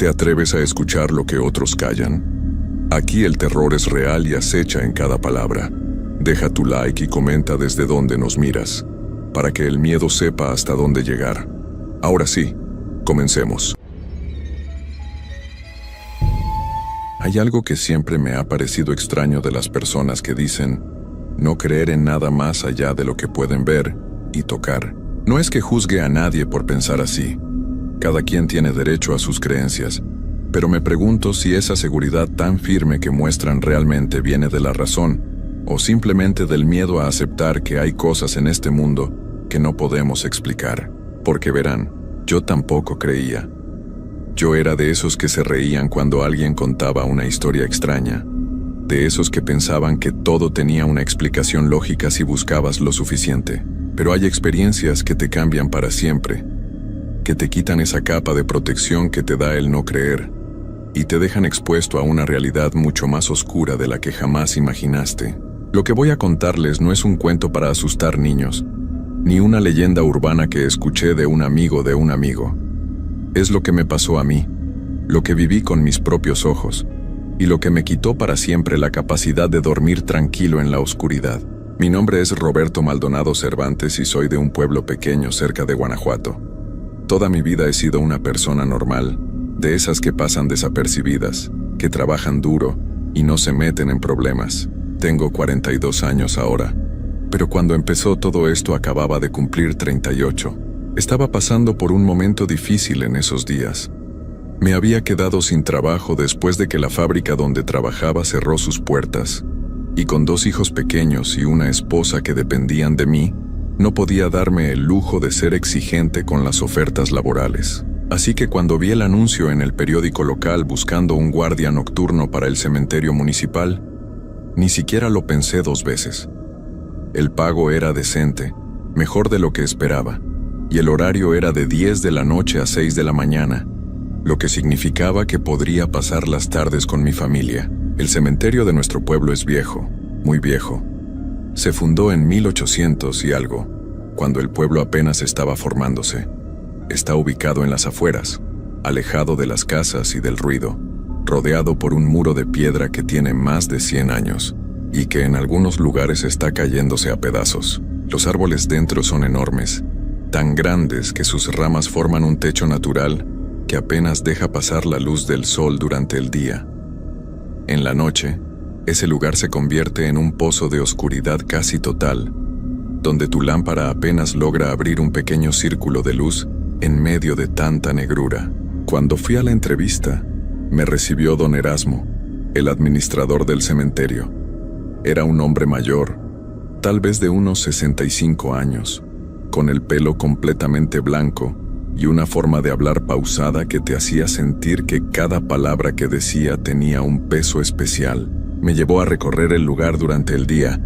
¿Te atreves a escuchar lo que otros callan? Aquí el terror es real y acecha en cada palabra. Deja tu like y comenta desde dónde nos miras, para que el miedo sepa hasta dónde llegar. Ahora sí, comencemos. Hay algo que siempre me ha parecido extraño de las personas que dicen no creer en nada más allá de lo que pueden ver y tocar. No es que juzgue a nadie por pensar así. Cada quien tiene derecho a sus creencias, pero me pregunto si esa seguridad tan firme que muestran realmente viene de la razón o simplemente del miedo a aceptar que hay cosas en este mundo que no podemos explicar. Porque verán, yo tampoco creía. Yo era de esos que se reían cuando alguien contaba una historia extraña, de esos que pensaban que todo tenía una explicación lógica si buscabas lo suficiente. Pero hay experiencias que te cambian para siempre, que te quitan esa capa de protección que te da el no creer, y te dejan expuesto a una realidad mucho más oscura de la que jamás imaginaste. Lo que voy a contarles no es un cuento para asustar niños, ni una leyenda urbana que escuché de un amigo de un amigo. Es lo que me pasó a mí, lo que viví con mis propios ojos, y lo que me quitó para siempre la capacidad de dormir tranquilo en la oscuridad. Mi nombre es Roberto Maldonado Cervantes y soy de un pueblo pequeño cerca de Guanajuato. Toda mi vida he sido una persona normal, de esas que pasan desapercibidas, que trabajan duro y no se meten en problemas. Tengo 42 años ahora, pero cuando empezó todo esto acababa de cumplir 38. Estaba pasando por un momento difícil en esos días. Me había quedado sin trabajo después de que la fábrica donde trabajaba cerró sus puertas, y con 2 hijos pequeños y una esposa que dependían de mí, no podía darme el lujo de ser exigente con las ofertas laborales. Así que cuando vi el anuncio en el periódico local buscando un guardia nocturno para el cementerio municipal, ni siquiera lo pensé 2 veces. El pago era decente, mejor de lo que esperaba, y el horario era de 10 de la noche a 6 de la mañana, lo que significaba que podría pasar las tardes con mi familia. El cementerio de nuestro pueblo es viejo, muy viejo. Se fundó en 1800 y algo, cuando el pueblo apenas estaba formándose. Está ubicado en las afueras, alejado de las casas y del ruido, rodeado por un muro de piedra que tiene más de 100 años, y que en algunos lugares está cayéndose a pedazos. Los árboles dentro son enormes, tan grandes que sus ramas forman un techo natural que apenas deja pasar la luz del sol durante el día. En la noche, ese lugar se convierte en un pozo de oscuridad casi total, donde tu lámpara apenas logra abrir un pequeño círculo de luz en medio de tanta negrura. Cuando fui a la entrevista, me recibió don Erasmo, el administrador del cementerio. Era un hombre mayor, tal vez de unos 65 años, con el pelo completamente blanco y una forma de hablar pausada que te hacía sentir que cada palabra que decía tenía un peso especial. Me llevó a recorrer el lugar durante el día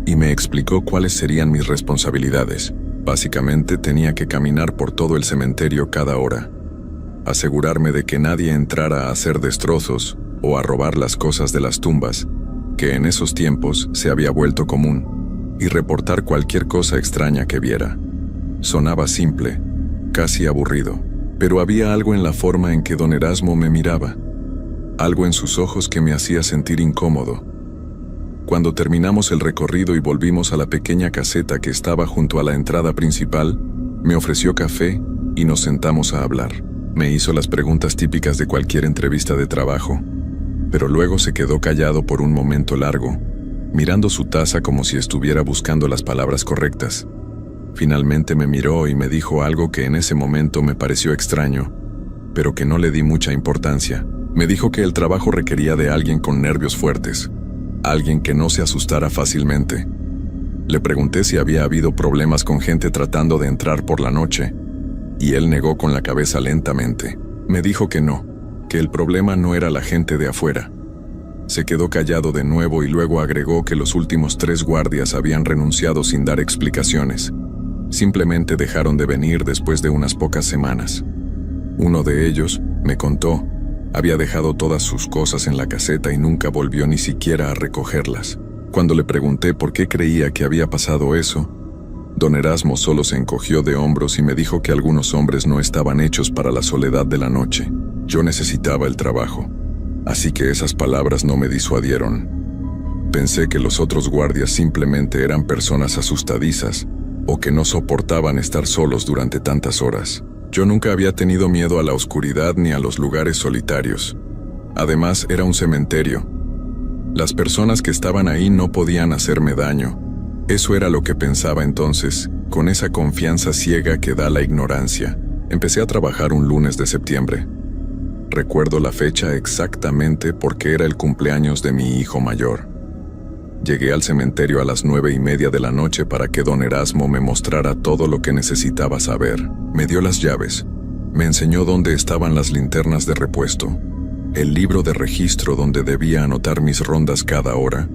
y me explicó cuáles serían mis responsabilidades. Básicamente tenía que caminar por todo el cementerio cada hora, asegurarme de que nadie entrara a hacer destrozos o a robar las cosas de las tumbas, que en esos tiempos se había vuelto común, y reportar cualquier cosa extraña que viera. Sonaba simple, casi aburrido, pero había algo en la forma en que don Erasmo me miraba, algo en sus ojos que me hacía sentir incómodo. Cuando terminamos el recorrido y volvimos a la pequeña caseta que estaba junto a la entrada principal, me ofreció café y nos sentamos a hablar. Me hizo las preguntas típicas de cualquier entrevista de trabajo, pero luego se quedó callado por un momento largo, mirando su taza como si estuviera buscando las palabras correctas. Finalmente me miró y me dijo algo que en ese momento me pareció extraño, pero que no le di mucha importancia. Me dijo que el trabajo requería de alguien con nervios fuertes, alguien que no se asustara fácilmente. Le pregunté si había habido problemas con gente tratando de entrar por la noche, y él negó con la cabeza lentamente. Me dijo que no, que el problema no era la gente de afuera. Se quedó callado de nuevo y luego agregó que los últimos 3 guardias habían renunciado sin dar explicaciones. Simplemente dejaron de venir después de unas pocas semanas. Uno de ellos, me contó, había dejado todas sus cosas en la caseta y nunca volvió ni siquiera a recogerlas. Cuando le pregunté por qué creía que había pasado eso, don Erasmo solo se encogió de hombros y me dijo que algunos hombres no estaban hechos para la soledad de la noche. Yo necesitaba el trabajo, así que esas palabras no me disuadieron. Pensé que los otros guardias simplemente eran personas asustadizas o que no soportaban estar solos durante tantas horas. Yo nunca había tenido miedo a la oscuridad ni a los lugares solitarios. Además, era un cementerio. Las personas que estaban ahí no podían hacerme daño. Eso era lo que pensaba entonces, con esa confianza ciega que da la ignorancia. Empecé a trabajar un lunes de septiembre. Recuerdo la fecha exactamente porque era el cumpleaños de mi hijo mayor. Llegué al cementerio a las 9:30 de la noche para que don Erasmo me mostrara todo lo que necesitaba saber. Me dio las llaves, me enseñó dónde estaban las linternas de repuesto, el libro de registro donde debía anotar mis rondas cada hora,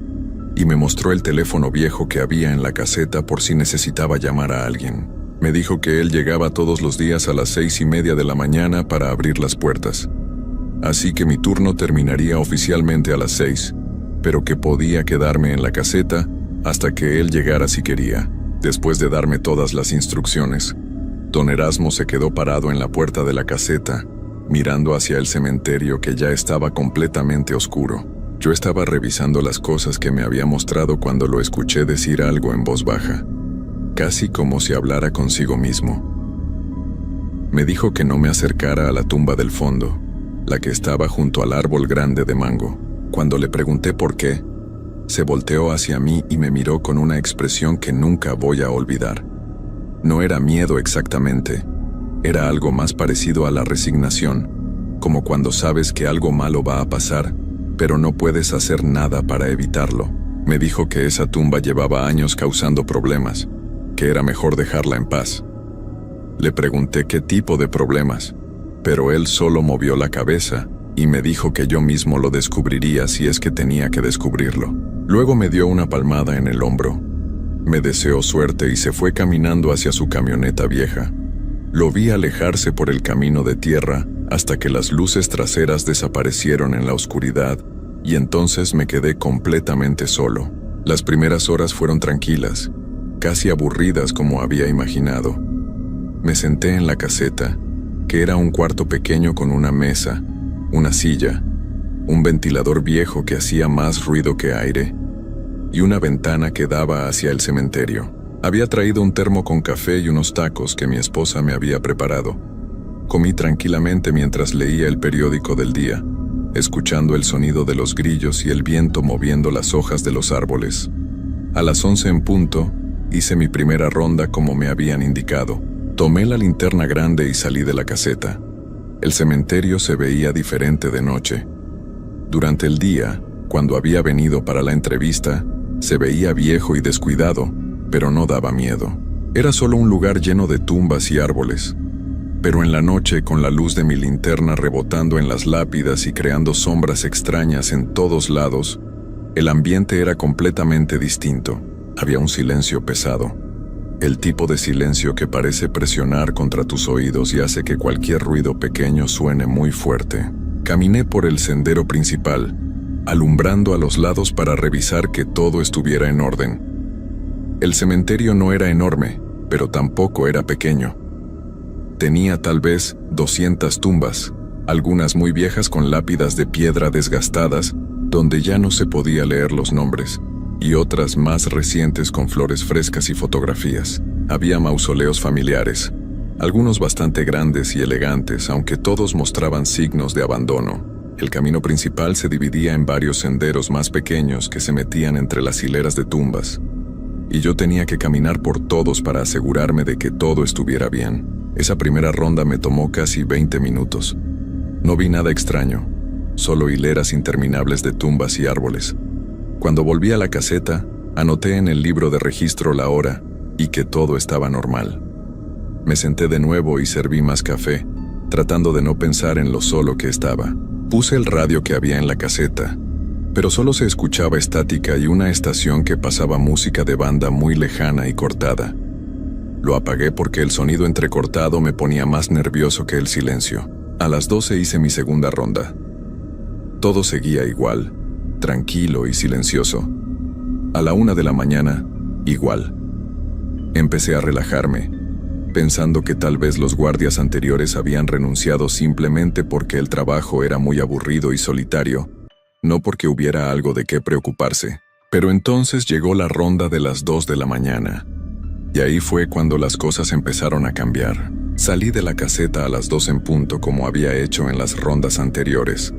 y me mostró el teléfono viejo que había en la caseta por si necesitaba llamar a alguien. Me dijo que él llegaba todos los días a las 6:30 de la mañana para abrir las puertas. Así que mi turno terminaría oficialmente a las 6, pero que podía quedarme en la caseta hasta que él llegara si quería. Después de darme todas las instrucciones, don Erasmo se quedó parado en la puerta de la caseta, mirando hacia el cementerio que ya estaba completamente oscuro. Yo estaba revisando las cosas que me había mostrado cuando lo escuché decir algo en voz baja, casi como si hablara consigo mismo. Me dijo que no me acercara a la tumba del fondo, la que estaba junto al árbol grande de mango. Cuando le pregunté por qué, se volteó hacia mí y me miró con una expresión que nunca voy a olvidar. No era miedo exactamente, era algo más parecido a la resignación, como cuando sabes que algo malo va a pasar, pero no puedes hacer nada para evitarlo. Me dijo que esa tumba llevaba años causando problemas, que era mejor dejarla en paz. Le pregunté qué tipo de problemas, pero él solo movió la cabeza y me dijo que yo mismo lo descubriría si es que tenía que descubrirlo. Luego me dio una palmada en el hombro. Me deseó suerte y se fue caminando hacia su camioneta vieja. Lo vi alejarse por el camino de tierra hasta que las luces traseras desaparecieron en la oscuridad y entonces me quedé completamente solo. Las primeras horas fueron tranquilas, casi aburridas como había imaginado. Me senté en la caseta, que era un cuarto pequeño con una mesa, una silla, un ventilador viejo que hacía más ruido que aire, y una ventana que daba hacia el cementerio. Había traído un termo con café y unos tacos que mi esposa me había preparado. Comí tranquilamente mientras leía el periódico del día, escuchando el sonido de los grillos y el viento moviendo las hojas de los árboles. A las 11 en punto, hice mi primera ronda como me habían indicado. Tomé la linterna grande y salí de la caseta. El cementerio se veía diferente de noche. Durante el día, cuando había venido para la entrevista, se veía viejo y descuidado, pero no daba miedo. Era solo un lugar lleno de tumbas y árboles. Pero en la noche, con la luz de mi linterna rebotando en las lápidas y creando sombras extrañas en todos lados, el ambiente era completamente distinto. Había un silencio pesado. El tipo de silencio que parece presionar contra tus oídos y hace que cualquier ruido pequeño suene muy fuerte. Caminé por el sendero principal, alumbrando a los lados para revisar que todo estuviera en orden. El cementerio no era enorme, pero tampoco era pequeño. Tenía tal vez 200 tumbas, algunas muy viejas con lápidas de piedra desgastadas, donde ya no se podía leer los nombres, y otras más recientes con flores frescas y fotografías. Había mausoleos familiares, algunos bastante grandes y elegantes, aunque todos mostraban signos de abandono. El camino principal se dividía en varios senderos más pequeños que se metían entre las hileras de tumbas, y yo tenía que caminar por todos para asegurarme de que todo estuviera bien. Esa primera ronda me tomó casi 20 minutos. No vi nada extraño, solo hileras interminables de tumbas y árboles. Cuando volví a la caseta, anoté en el libro de registro la hora y que todo estaba normal. Me senté de nuevo y serví más café, tratando de no pensar en lo solo que estaba. Puse el radio que había en la caseta, pero solo se escuchaba estática y una estación que pasaba música de banda muy lejana y cortada. Lo apagué porque el sonido entrecortado me ponía más nervioso que el silencio. A las 12 hice mi segunda ronda. Todo seguía igual, tranquilo y silencioso. A la 1 de la mañana, igual. Empecé a relajarme. pensando que tal vez los guardias anteriores habían renunciado simplemente porque el trabajo era muy aburrido y solitario, no porque hubiera algo de qué preocuparse. Pero entonces llegó la ronda de las 2 de la mañana, y ahí fue cuando las cosas empezaron a cambiar. Salí de la caseta a las 2 en punto como había hecho en las rondas anteriores.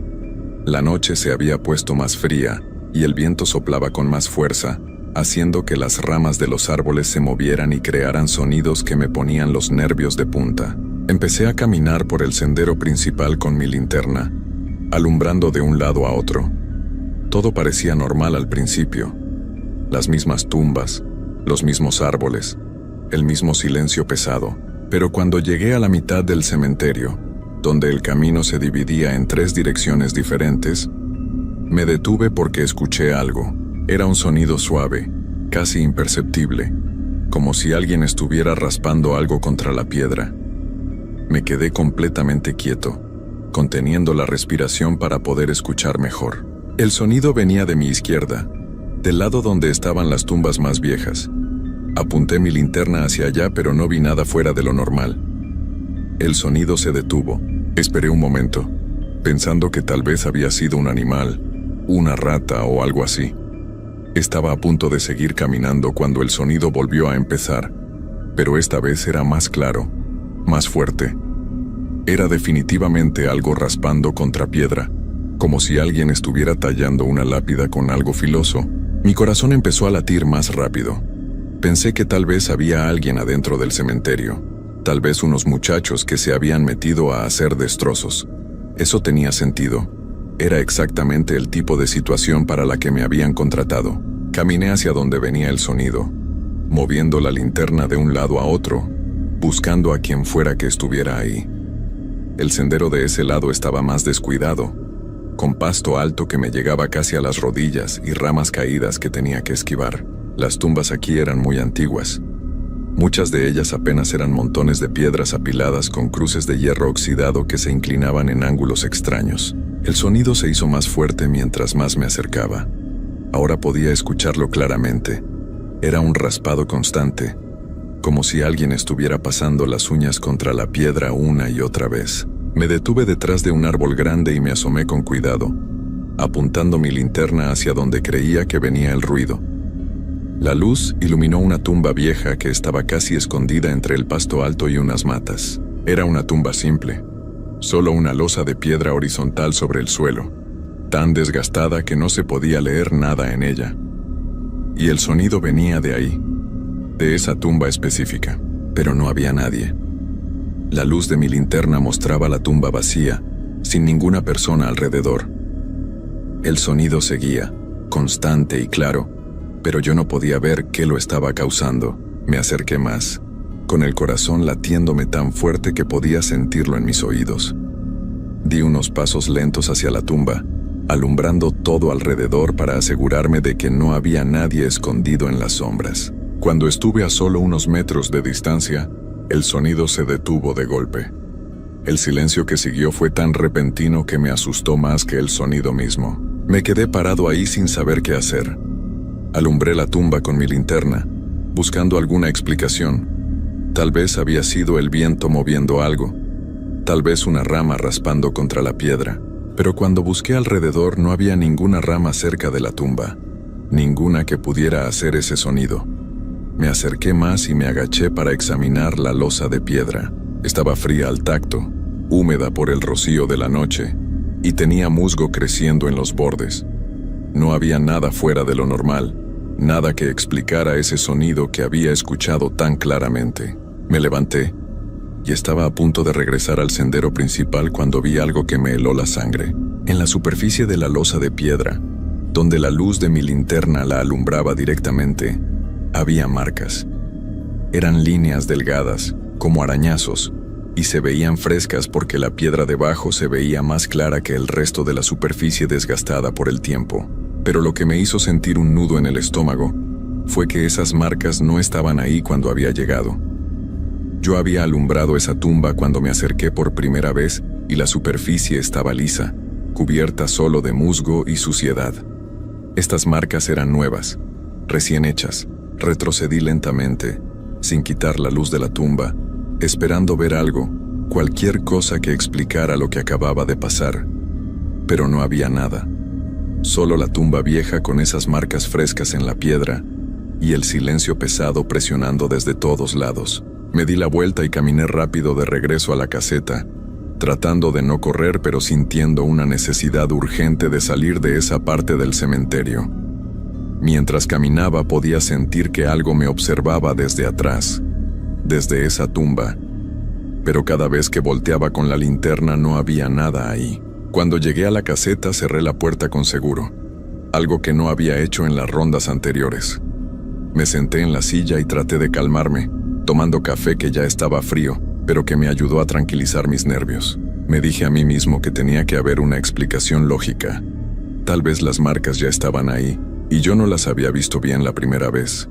La noche se había puesto más fría, y el viento soplaba con más fuerza, haciendo que las ramas de los árboles se movieran y crearan sonidos que me ponían los nervios de punta. Empecé a caminar por el sendero principal con mi linterna, alumbrando de un lado a otro. Todo parecía normal al principio. Las mismas tumbas, los mismos árboles, el mismo silencio pesado. Pero cuando llegué a la mitad del cementerio, donde el camino se dividía en 3 direcciones diferentes, me detuve porque escuché algo. Era un sonido suave, casi imperceptible, como si alguien estuviera raspando algo contra la piedra. Me quedé completamente quieto, conteniendo la respiración para poder escuchar mejor. El sonido venía de mi izquierda, del lado donde estaban las tumbas más viejas. Apunté mi linterna hacia allá, pero no vi nada fuera de lo normal. El sonido se detuvo. Esperé un momento, pensando que tal vez había sido un animal, una rata o algo así. Estaba a punto de seguir caminando cuando el sonido volvió a empezar, pero esta vez era más claro, más fuerte. Era definitivamente algo raspando contra piedra, como si alguien estuviera tallando una lápida con algo filoso. Mi corazón empezó a latir más rápido. Pensé que tal vez había alguien adentro del cementerio, tal vez unos muchachos que se habían metido a hacer destrozos. Eso tenía sentido. Era exactamente el tipo de situación para la que me habían contratado. Caminé hacia donde venía el sonido, moviendo la linterna de un lado a otro, buscando a quien fuera que estuviera ahí. El sendero de ese lado estaba más descuidado, con pasto alto que me llegaba casi a las rodillas y ramas caídas que tenía que esquivar. Las tumbas aquí eran muy antiguas. Muchas de ellas apenas eran montones de piedras apiladas con cruces de hierro oxidado que se inclinaban en ángulos extraños. El sonido se hizo más fuerte mientras más me acercaba. Ahora podía escucharlo claramente. Era un raspado constante, como si alguien estuviera pasando las uñas contra la piedra una y otra vez. Me detuve detrás de un árbol grande y me asomé con cuidado, apuntando mi linterna hacia donde creía que venía el ruido. La luz iluminó una tumba vieja que estaba casi escondida entre el pasto alto y unas matas. Era una tumba simple, solo una losa de piedra horizontal sobre el suelo, tan desgastada que no se podía leer nada en ella. Y el sonido venía de ahí, de esa tumba específica, pero no había nadie. La luz de mi linterna mostraba la tumba vacía, sin ninguna persona alrededor. El sonido seguía, constante y claro, pero yo no podía ver qué lo estaba causando. Me acerqué más, con el corazón latiéndome tan fuerte que podía sentirlo en mis oídos. Di unos pasos lentos hacia la tumba, alumbrando todo alrededor para asegurarme de que no había nadie escondido en las sombras. Cuando estuve a solo unos metros de distancia, el sonido se detuvo de golpe. El silencio que siguió fue tan repentino que me asustó más que el sonido mismo. Me quedé parado ahí sin saber qué hacer. Alumbré la tumba con mi linterna, buscando alguna explicación. Tal vez había sido el viento moviendo algo, tal vez una rama raspando contra la piedra. Pero cuando busqué alrededor no había ninguna rama cerca de la tumba, ninguna que pudiera hacer ese sonido. Me acerqué más y me agaché para examinar la losa de piedra. Estaba fría al tacto, húmeda por el rocío de la noche, y tenía musgo creciendo en los bordes. No había nada fuera de lo normal, nada que explicara ese sonido que había escuchado tan claramente. Me levanté y estaba a punto de regresar al sendero principal cuando vi algo que me heló la sangre. En la superficie de la losa de piedra, donde la luz de mi linterna la alumbraba directamente, había marcas. Eran líneas delgadas, como arañazos, y se veían frescas porque la piedra debajo se veía más clara que el resto de la superficie desgastada por el tiempo. Pero lo que me hizo sentir un nudo en el estómago fue que esas marcas no estaban ahí cuando había llegado. Yo había alumbrado esa tumba cuando me acerqué por primera vez y la superficie estaba lisa, cubierta solo de musgo y suciedad. Estas marcas eran nuevas, recién hechas. Retrocedí lentamente, sin quitar la luz de la tumba, esperando ver algo, cualquier cosa que explicara lo que acababa de pasar. Pero no había nada. Solo la tumba vieja con esas marcas frescas en la piedra y el silencio pesado presionando desde todos lados. Me di la vuelta y caminé rápido de regreso a la caseta, tratando de no correr pero sintiendo una necesidad urgente de salir de esa parte del cementerio. Mientras caminaba podía sentir que algo me observaba desde atrás, desde esa tumba, pero cada vez que volteaba con la linterna no había nada ahí. Cuando llegué a la caseta cerré la puerta con seguro, algo que no había hecho en las rondas anteriores. Me senté en la silla y traté de calmarme, tomando café que ya estaba frío, pero que me ayudó a tranquilizar mis nervios. Me dije a mí mismo que tenía que haber una explicación lógica. Tal vez las marcas ya estaban ahí, y yo no las había visto bien la primera vez.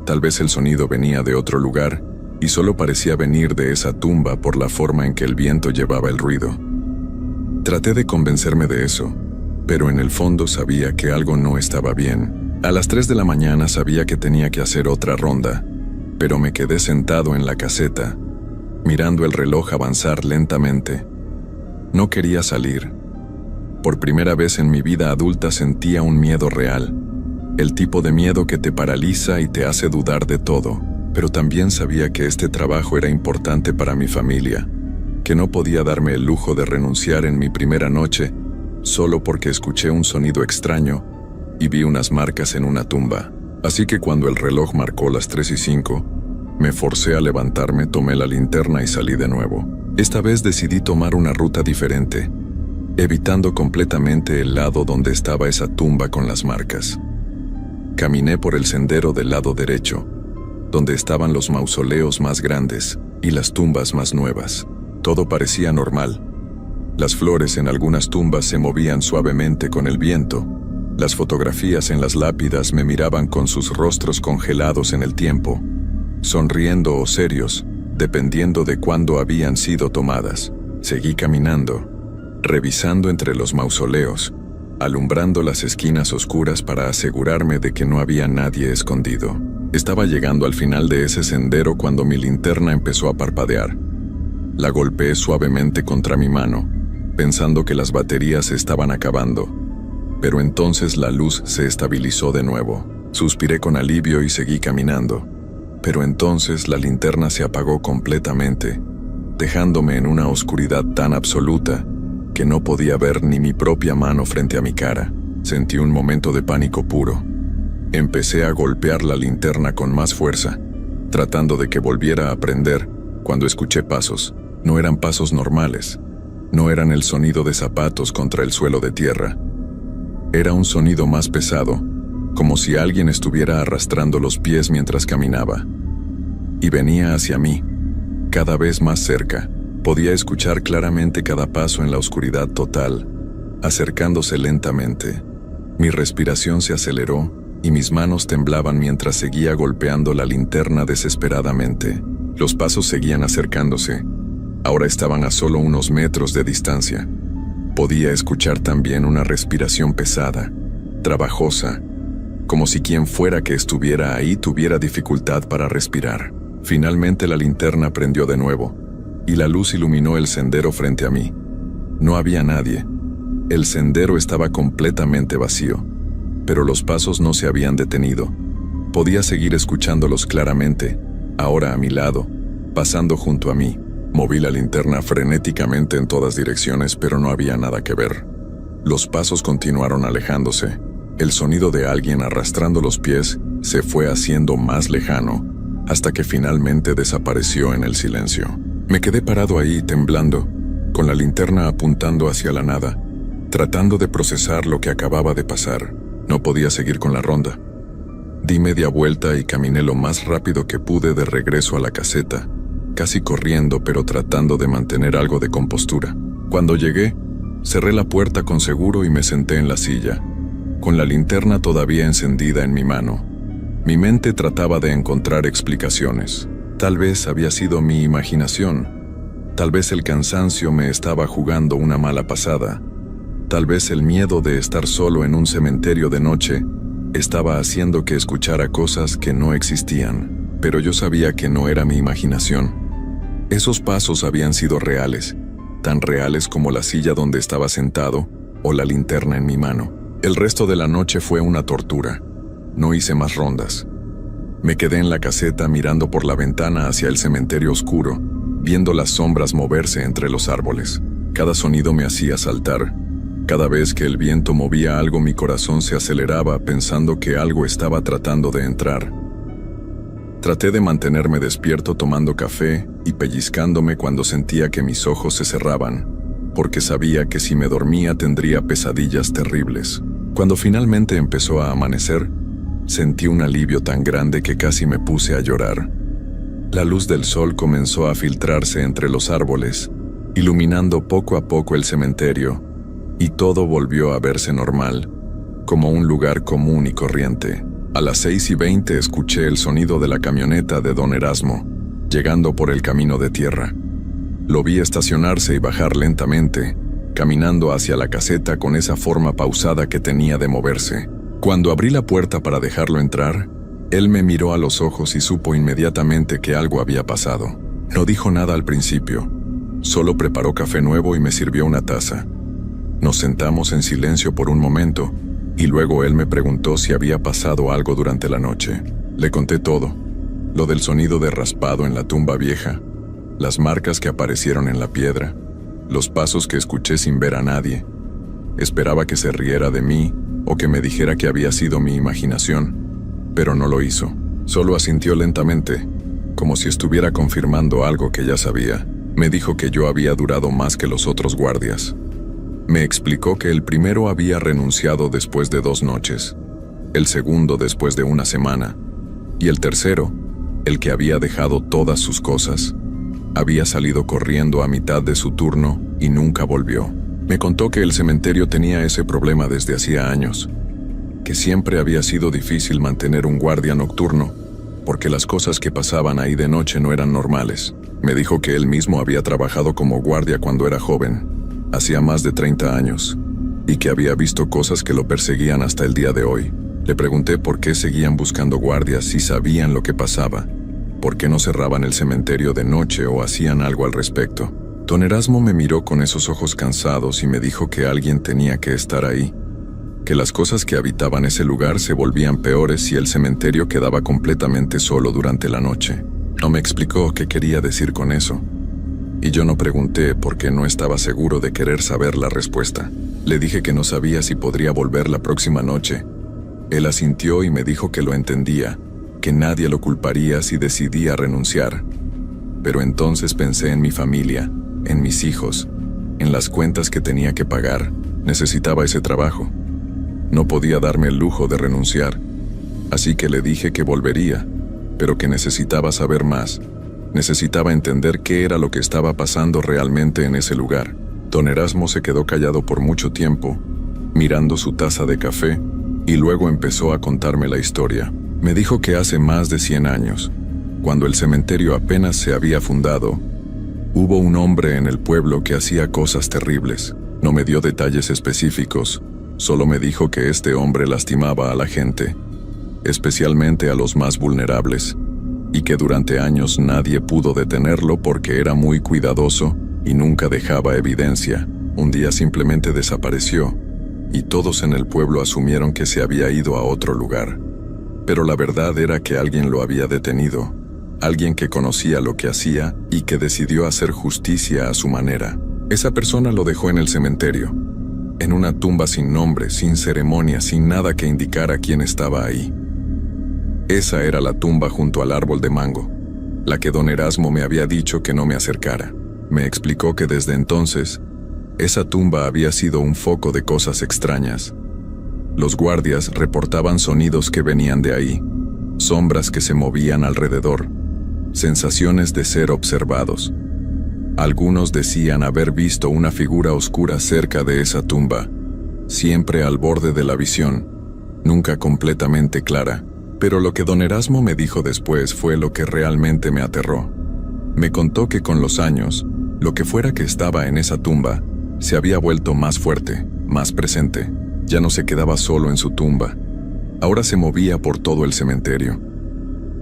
Tal vez el sonido venía de otro lugar, y solo parecía venir de esa tumba por la forma en que el viento llevaba el ruido. Traté de convencerme de eso, pero en el fondo sabía que algo no estaba bien. A las 3 de la mañana sabía que tenía que hacer otra ronda, pero me quedé sentado en la caseta, mirando el reloj avanzar lentamente. No quería salir. Por primera vez en mi vida adulta sentía un miedo real, el tipo de miedo que te paraliza y te hace dudar de todo, pero también sabía que este trabajo era importante para mi familia, que no podía darme el lujo de renunciar en mi primera noche solo porque escuché un sonido extraño y vi unas marcas en una tumba. Así que cuando el reloj marcó las 3:05, me forcé a levantarme, tomé la linterna y salí de nuevo. Esta vez decidí tomar una ruta diferente, evitando completamente el lado donde estaba esa tumba con las marcas. Caminé por el sendero del lado derecho, donde estaban los mausoleos más grandes y las tumbas más nuevas. Todo parecía normal. Las flores en algunas tumbas se movían suavemente con el viento. Las fotografías en las lápidas me miraban con sus rostros congelados en el tiempo, sonriendo o serios, dependiendo de cuándo habían sido tomadas. Seguí caminando, revisando entre los mausoleos, alumbrando las esquinas oscuras para asegurarme de que no había nadie escondido. Estaba llegando al final de ese sendero cuando mi linterna empezó a parpadear. La golpeé suavemente contra mi mano, pensando que las baterías se estaban acabando, pero entonces la luz se estabilizó de nuevo. Suspiré con alivio y seguí caminando, pero entonces la linterna se apagó completamente, dejándome en una oscuridad tan absoluta que no podía ver ni mi propia mano frente a mi cara. Sentí un momento de pánico puro. Empecé a golpear la linterna con más fuerza, tratando de que volviera a prender, cuando escuché pasos. No eran pasos normales, no eran el sonido de zapatos contra el suelo de tierra. Era un sonido más pesado, como si alguien estuviera arrastrando los pies mientras caminaba. Y venía hacia mí, cada vez más cerca. Podía escuchar claramente cada paso en la oscuridad total, acercándose lentamente. Mi respiración se aceleró y mis manos temblaban mientras seguía golpeando la linterna desesperadamente. Los pasos seguían acercándose. Ahora estaban a solo unos metros de distancia. Podía escuchar también una respiración pesada, trabajosa, como si quien fuera que estuviera ahí tuviera dificultad para respirar. Finalmente la linterna prendió de nuevo, y la luz iluminó el sendero frente a mí. No había nadie. El sendero estaba completamente vacío, pero los pasos no se habían detenido. Podía seguir escuchándolos claramente, ahora a mi lado, pasando junto a mí. Moví la linterna frenéticamente en todas direcciones, pero no había nada que ver. Los pasos continuaron alejándose. El sonido de alguien arrastrando los pies se fue haciendo más lejano, hasta que finalmente desapareció en el silencio. Me quedé parado ahí, temblando, con la linterna apuntando hacia la nada, tratando de procesar lo que acababa de pasar. No podía seguir con la ronda. Di media vuelta y caminé lo más rápido que pude de regreso a la caseta, casi corriendo pero tratando de mantener algo de compostura. Cuando llegué, cerré la puerta con seguro y me senté en la silla, con la linterna todavía encendida en mi mano. Mi mente trataba de encontrar explicaciones. Tal vez había sido mi imaginación. Tal vez el cansancio me estaba jugando una mala pasada. Tal vez el miedo de estar solo en un cementerio de noche estaba haciendo que escuchara cosas que no existían. Pero yo sabía que no era mi imaginación. Esos pasos habían sido reales, tan reales como la silla donde estaba sentado o la linterna en mi mano. El resto de la noche fue una tortura. No hice más rondas. Me quedé en la caseta mirando por la ventana hacia el cementerio oscuro, viendo las sombras moverse entre los árboles. Cada sonido me hacía saltar. Cada vez que el viento movía algo, mi corazón se aceleraba pensando que algo estaba tratando de entrar. Traté de mantenerme despierto tomando café y pellizcándome cuando sentía que mis ojos se cerraban, porque sabía que si me dormía tendría pesadillas terribles. Cuando finalmente empezó a amanecer, sentí un alivio tan grande que casi me puse a llorar. La luz del sol comenzó a filtrarse entre los árboles, iluminando poco a poco el cementerio, y todo volvió a verse normal, como un lugar común y corriente. A las 6:20 escuché el sonido de la camioneta de don Erasmo, llegando por el camino de tierra. Lo vi estacionarse y bajar lentamente, caminando hacia la caseta con esa forma pausada que tenía de moverse. Cuando abrí la puerta para dejarlo entrar, él me miró a los ojos y supo inmediatamente que algo había pasado. No dijo nada al principio, solo preparó café nuevo y me sirvió una taza. Nos sentamos en silencio por un momento, y luego él me preguntó si había pasado algo durante la noche. Le conté todo, lo del sonido de raspado en la tumba vieja, las marcas que aparecieron en la piedra, los pasos que escuché sin ver a nadie. Esperaba que se riera de mí o que me dijera que había sido mi imaginación, pero no lo hizo. Solo asintió lentamente, como si estuviera confirmando algo que ya sabía. Me dijo que yo había durado más que los otros guardias. Me explicó que el primero había renunciado después de 2 noches, el segundo después de 1 semana, y el tercero, el que había dejado todas sus cosas, había salido corriendo a mitad de su turno y nunca volvió. Me contó que el cementerio tenía ese problema desde hacía años, que siempre había sido difícil mantener un guardia nocturno, porque las cosas que pasaban ahí de noche no eran normales. Me dijo que él mismo había trabajado como guardia cuando era joven, hacía más de 30 años, y que había visto cosas que lo perseguían hasta el día de hoy. Le pregunté por qué seguían buscando guardias si sabían lo que pasaba, por qué no cerraban el cementerio de noche o hacían algo al respecto. Don Erasmo me miró con esos ojos cansados y me dijo que alguien tenía que estar ahí, que las cosas que habitaban ese lugar se volvían peores si el cementerio quedaba completamente solo durante la noche. No me explicó qué quería decir con eso, y yo no pregunté porque no estaba seguro de querer saber la respuesta. Le dije que no sabía si podría volver la próxima noche. Él asintió y me dijo que lo entendía, que nadie lo culparía si decidía renunciar. Pero entonces pensé en mi familia, en mis hijos, en las cuentas que tenía que pagar. Necesitaba ese trabajo. No podía darme el lujo de renunciar. Así que le dije que volvería, pero que necesitaba saber más. Necesitaba entender qué era lo que estaba pasando realmente en ese lugar. Don Erasmo se quedó callado por mucho tiempo, mirando su taza de café, y luego empezó a contarme la historia. Me dijo que hace más de 100 años, cuando el cementerio apenas se había fundado, hubo un hombre en el pueblo que hacía cosas terribles. No me dio detalles específicos, solo me dijo que este hombre lastimaba a la gente, especialmente a los más vulnerables, y que durante años nadie pudo detenerlo porque era muy cuidadoso y nunca dejaba evidencia. Un día simplemente desapareció, y todos en el pueblo asumieron que se había ido a otro lugar. Pero la verdad era que alguien lo había detenido, alguien que conocía lo que hacía y que decidió hacer justicia a su manera. Esa persona lo dejó en el cementerio, en una tumba sin nombre, sin ceremonia, sin nada que indicara quién estaba ahí. Esa era la tumba junto al árbol de mango, la que don Erasmo me había dicho que no me acercara. Me explicó que desde entonces, esa tumba había sido un foco de cosas extrañas. Los guardias reportaban sonidos que venían de ahí, sombras que se movían alrededor, sensaciones de ser observados. Algunos decían haber visto una figura oscura cerca de esa tumba, siempre al borde de la visión, nunca completamente clara. Pero lo que don Erasmo me dijo después fue lo que realmente me aterró. Me contó que con los años, lo que fuera que estaba en esa tumba, se había vuelto más fuerte, más presente. Ya no se quedaba solo en su tumba. Ahora se movía por todo el cementerio.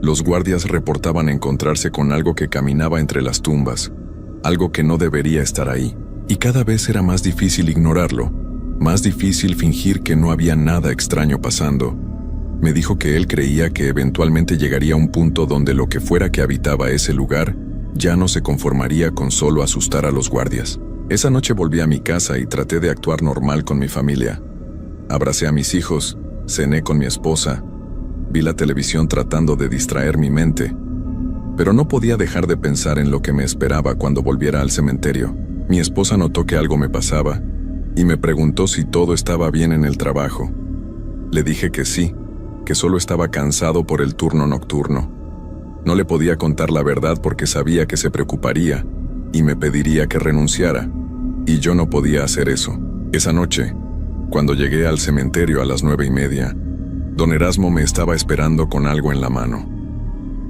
Los guardias reportaban encontrarse con algo que caminaba entre las tumbas, algo que no debería estar ahí, y cada vez era más difícil ignorarlo, más difícil fingir que no había nada extraño pasando. Me dijo que él creía que eventualmente llegaría a un punto donde lo que fuera que habitaba ese lugar ya no se conformaría con solo asustar a los guardias. Esa noche volví a mi casa y traté de actuar normal con mi familia. Abracé a mis hijos, cené con mi esposa, vi la televisión tratando de distraer mi mente, pero no podía dejar de pensar en lo que me esperaba cuando volviera al cementerio. Mi esposa notó que algo me pasaba y me preguntó si todo estaba bien en el trabajo. Le dije que sí, que solo estaba cansado por el turno nocturno. No le podía contar la verdad porque sabía que se preocuparía y me pediría que renunciara, y yo no podía hacer eso. Esa noche, cuando llegué al cementerio a las 9:30, don Erasmo me estaba esperando con algo en la mano.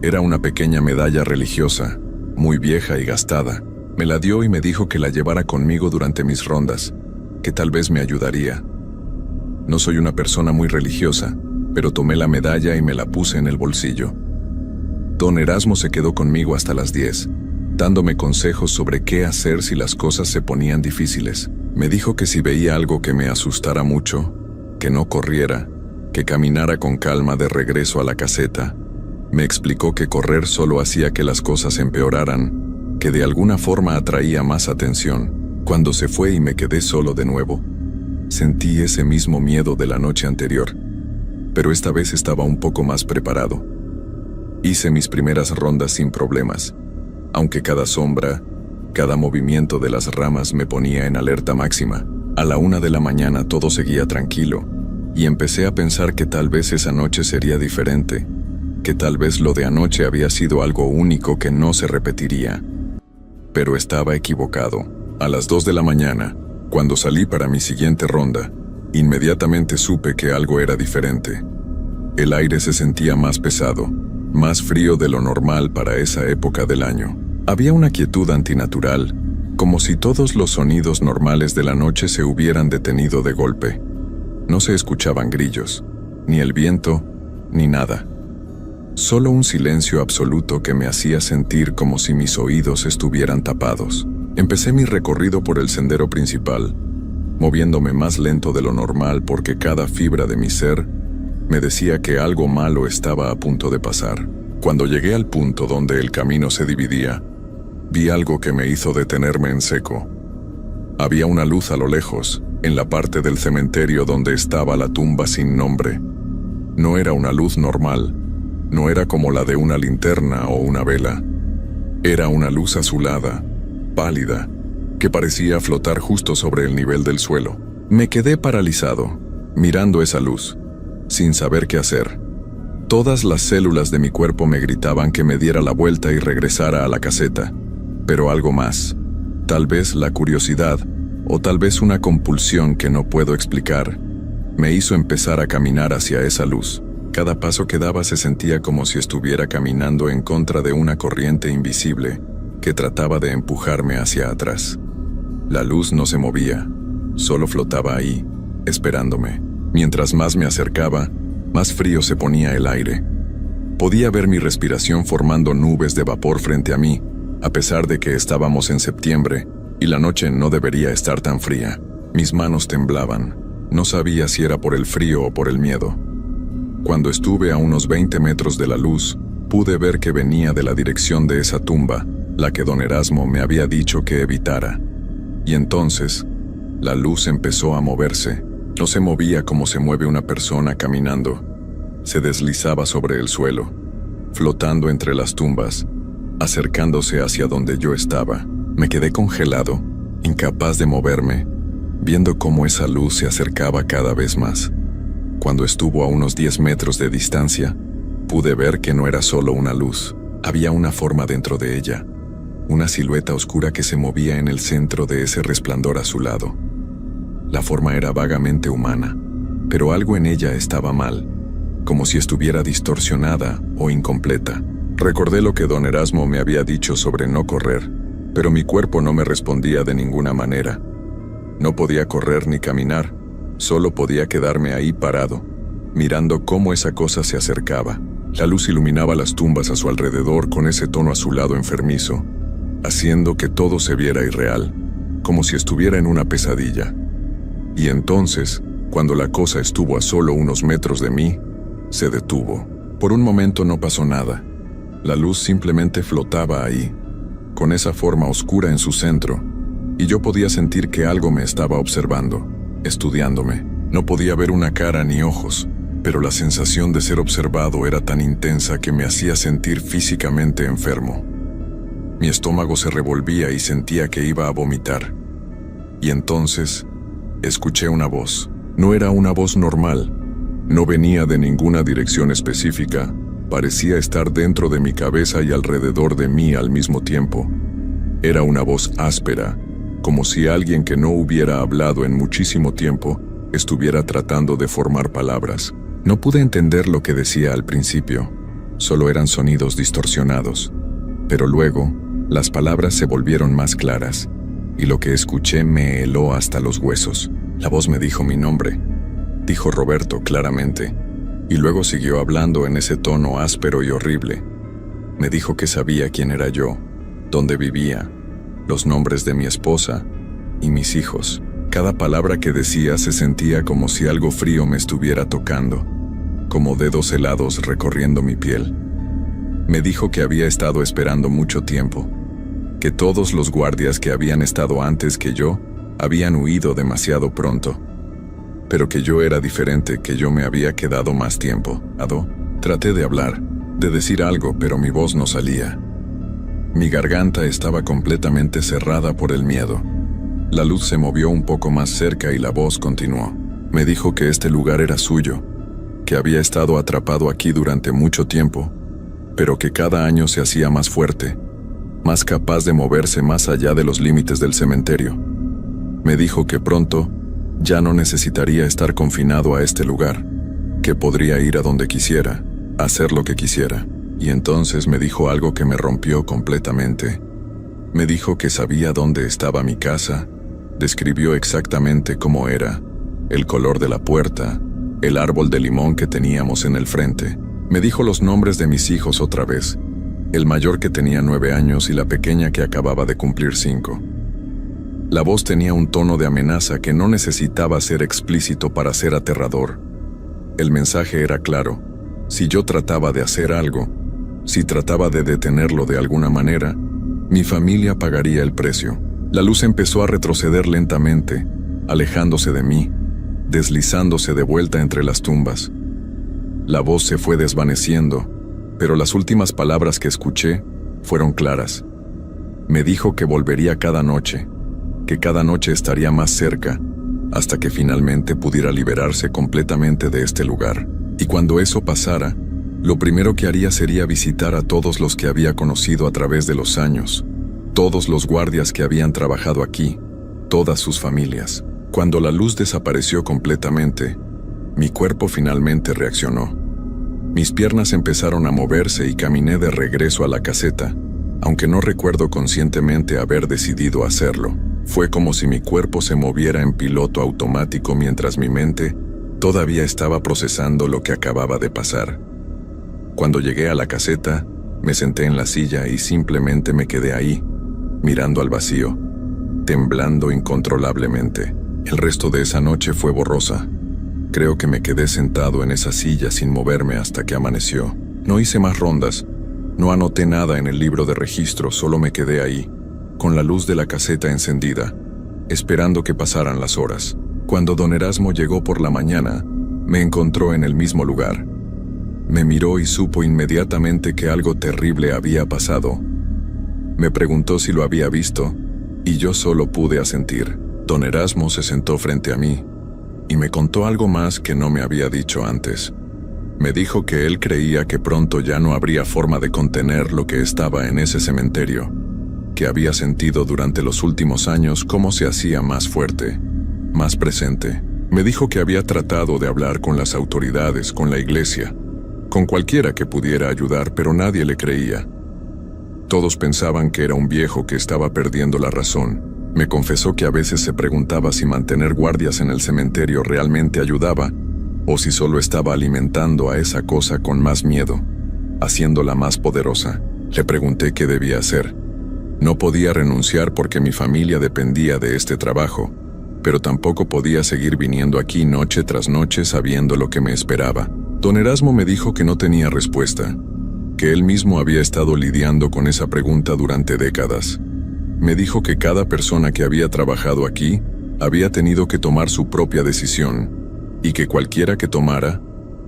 Era una pequeña medalla religiosa, muy vieja y gastada. Me la dio y me dijo que la llevara conmigo durante mis rondas, que tal vez me ayudaría. No soy una persona muy religiosa, pero tomé la medalla y me la puse en el bolsillo. Don Erasmo se quedó conmigo hasta las 10, dándome consejos sobre qué hacer si las cosas se ponían difíciles. Me dijo que si veía algo que me asustara mucho, que no corriera, que caminara con calma de regreso a la caseta. Me explicó que correr solo hacía que las cosas empeoraran, que de alguna forma atraía más atención. Cuando se fue y me quedé solo de nuevo, sentí ese mismo miedo de la noche anterior, pero esta vez estaba un poco más preparado. Hice mis primeras rondas sin problemas, aunque cada sombra, cada movimiento de las ramas me ponía en alerta máxima. A la 1 de la mañana todo seguía tranquilo, y empecé a pensar que tal vez esa noche sería diferente, que tal vez lo de anoche había sido algo único que no se repetiría. Pero estaba equivocado. A las 2 de la mañana, cuando salí para mi siguiente ronda, inmediatamente supe que algo era diferente. El aire se sentía más pesado, más frío de lo normal para esa época del año. Había una quietud antinatural, como si todos los sonidos normales de la noche se hubieran detenido de golpe. No se escuchaban grillos, ni el viento, ni nada. Solo un silencio absoluto que me hacía sentir como si mis oídos estuvieran tapados. Empecé mi recorrido por el sendero principal, moviéndome más lento de lo normal porque cada fibra de mi ser me decía que algo malo estaba a punto de pasar. Cuando llegué al punto donde el camino se dividía, vi algo que me hizo detenerme en seco. Había una luz a lo lejos, en la parte del cementerio donde estaba la tumba sin nombre. No era una luz normal, no era como la de una linterna o una vela. Era una luz azulada, pálida, que parecía flotar justo sobre el nivel del suelo. Me quedé paralizado, mirando esa luz, sin saber qué hacer. Todas las células de mi cuerpo me gritaban que me diera la vuelta y regresara a la caseta, pero algo más, tal vez la curiosidad, o tal vez una compulsión que no puedo explicar, me hizo empezar a caminar hacia esa luz. Cada paso que daba se sentía como si estuviera caminando en contra de una corriente invisible que trataba de empujarme hacia atrás. La luz no se movía, solo flotaba ahí, esperándome. Mientras más me acercaba, más frío se ponía el aire. Podía ver mi respiración formando nubes de vapor frente a mí, a pesar de que estábamos en septiembre y la noche no debería estar tan fría. Mis manos temblaban. No sabía si era por el frío o por el miedo. Cuando estuve a unos 20 metros de la luz, pude ver que venía de la dirección de esa tumba, la que don Erasmo me había dicho que evitara. Y entonces, la luz empezó a moverse. No se movía como se mueve una persona caminando. Se deslizaba sobre el suelo, flotando entre las tumbas, acercándose hacia donde yo estaba. Me quedé congelado, incapaz de moverme, viendo cómo esa luz se acercaba cada vez más. Cuando estuvo a unos 10 metros de distancia, pude ver que no era solo una luz. Había una forma dentro de ella, una silueta oscura que se movía en el centro de ese resplandor azulado. La forma era vagamente humana, pero algo en ella estaba mal, como si estuviera distorsionada o incompleta. Recordé lo que don Erasmo me había dicho sobre no correr, pero mi cuerpo no me respondía de ninguna manera. No podía correr ni caminar, solo podía quedarme ahí parado, mirando cómo esa cosa se acercaba. La luz iluminaba las tumbas a su alrededor con ese tono azulado enfermizo, haciendo que todo se viera irreal, como si estuviera en una pesadilla. Y entonces, cuando la cosa estuvo a solo unos metros de mí, se detuvo. Por un momento no pasó nada. La luz simplemente flotaba ahí, con esa forma oscura en su centro, y yo podía sentir que algo me estaba observando, estudiándome. No podía ver una cara ni ojos, pero la sensación de ser observado era tan intensa que me hacía sentir físicamente enfermo. Mi estómago se revolvía y sentía que iba a vomitar. Y entonces, escuché una voz. No era una voz normal. No venía de ninguna dirección específica. Parecía estar dentro de mi cabeza y alrededor de mí al mismo tiempo. Era una voz áspera, como si alguien que no hubiera hablado en muchísimo tiempo estuviera tratando de formar palabras. No pude entender lo que decía al principio. Solo eran sonidos distorsionados. Pero luego, las palabras se volvieron más claras, y lo que escuché me heló hasta los huesos. La voz me dijo mi nombre. Dijo Roberto claramente, y luego siguió hablando en ese tono áspero y horrible. Me dijo que sabía quién era yo, dónde vivía, los nombres de mi esposa y mis hijos. Cada palabra que decía se sentía como si algo frío me estuviera tocando, como dedos helados recorriendo mi piel. Me dijo que había estado esperando mucho tiempo, que todos los guardias que habían estado antes que yo habían huido demasiado pronto, pero que yo era diferente, que yo me había quedado más tiempo. Traté de hablar, de decir algo, pero mi voz no salía. Mi garganta estaba completamente cerrada por el miedo. La luz se movió un poco más cerca y la voz continuó. Me dijo que este lugar era suyo, que había estado atrapado aquí durante mucho tiempo, pero que cada año se hacía más fuerte, más capaz de moverse más allá de los límites del cementerio. Me dijo que pronto ya no necesitaría estar confinado a este lugar, que podría ir a donde quisiera, hacer lo que quisiera. Y entonces me dijo algo que me rompió completamente. Me dijo que sabía dónde estaba mi casa, describió exactamente cómo era, el color de la puerta, el árbol de limón que teníamos en el frente. Me dijo los nombres de mis hijos otra vez, el mayor que tenía 9 años y la pequeña que acababa de cumplir 5. La voz tenía un tono de amenaza que no necesitaba ser explícito para ser aterrador. El mensaje era claro. Si yo trataba de hacer algo, si trataba de detenerlo de alguna manera, mi familia pagaría el precio. La luz empezó a retroceder lentamente, alejándose de mí, deslizándose de vuelta entre las tumbas. La voz se fue desvaneciendo, pero las últimas palabras que escuché fueron claras. Me dijo que volvería cada noche, que cada noche estaría más cerca, hasta que finalmente pudiera liberarse completamente de este lugar. Y cuando eso pasara, lo primero que haría sería visitar a todos los que había conocido a través de los años, todos los guardias que habían trabajado aquí, todas sus familias. Cuando la luz desapareció completamente, mi cuerpo finalmente reaccionó. Mis piernas empezaron a moverse y caminé de regreso a la caseta, aunque no recuerdo conscientemente haber decidido hacerlo. Fue como si mi cuerpo se moviera en piloto automático mientras mi mente todavía estaba procesando lo que acababa de pasar. Cuando llegué a la caseta, me senté en la silla y simplemente me quedé ahí, mirando al vacío, temblando incontrolablemente. El resto de esa noche fue borrosa. Creo que me quedé sentado en esa silla sin moverme hasta que amaneció. No hice más rondas, no anoté nada en el libro de registro, solo me quedé ahí, con la luz de la caseta encendida, esperando que pasaran las horas. Cuando don Erasmo llegó por la mañana, me encontró en el mismo lugar. Me miró y supo inmediatamente que algo terrible había pasado. Me preguntó si lo había visto, y yo solo pude asentir. Don Erasmo se sentó frente a mí, y me contó algo más que no me había dicho antes. Me dijo que él creía que pronto ya no habría forma de contener lo que estaba en ese cementerio, que había sentido durante los últimos años cómo se hacía más fuerte, más presente. Me dijo que había tratado de hablar con las autoridades, con la iglesia, con cualquiera que pudiera ayudar, pero nadie le creía. Todos pensaban que era un viejo que estaba perdiendo la razón. Me confesó que a veces se preguntaba si mantener guardias en el cementerio realmente ayudaba, o si solo estaba alimentando a esa cosa con más miedo. haciéndola más poderosa. Le pregunté qué debía hacer. No podía renunciar porque mi familia dependía de este trabajo, pero tampoco podía seguir viniendo aquí noche tras noche sabiendo lo que me esperaba. Don Erasmo me dijo que no tenía respuesta, que él mismo había estado lidiando con esa pregunta durante décadas. Me dijo que cada persona que había trabajado aquí había tenido que tomar su propia decisión, y que cualquiera que tomara,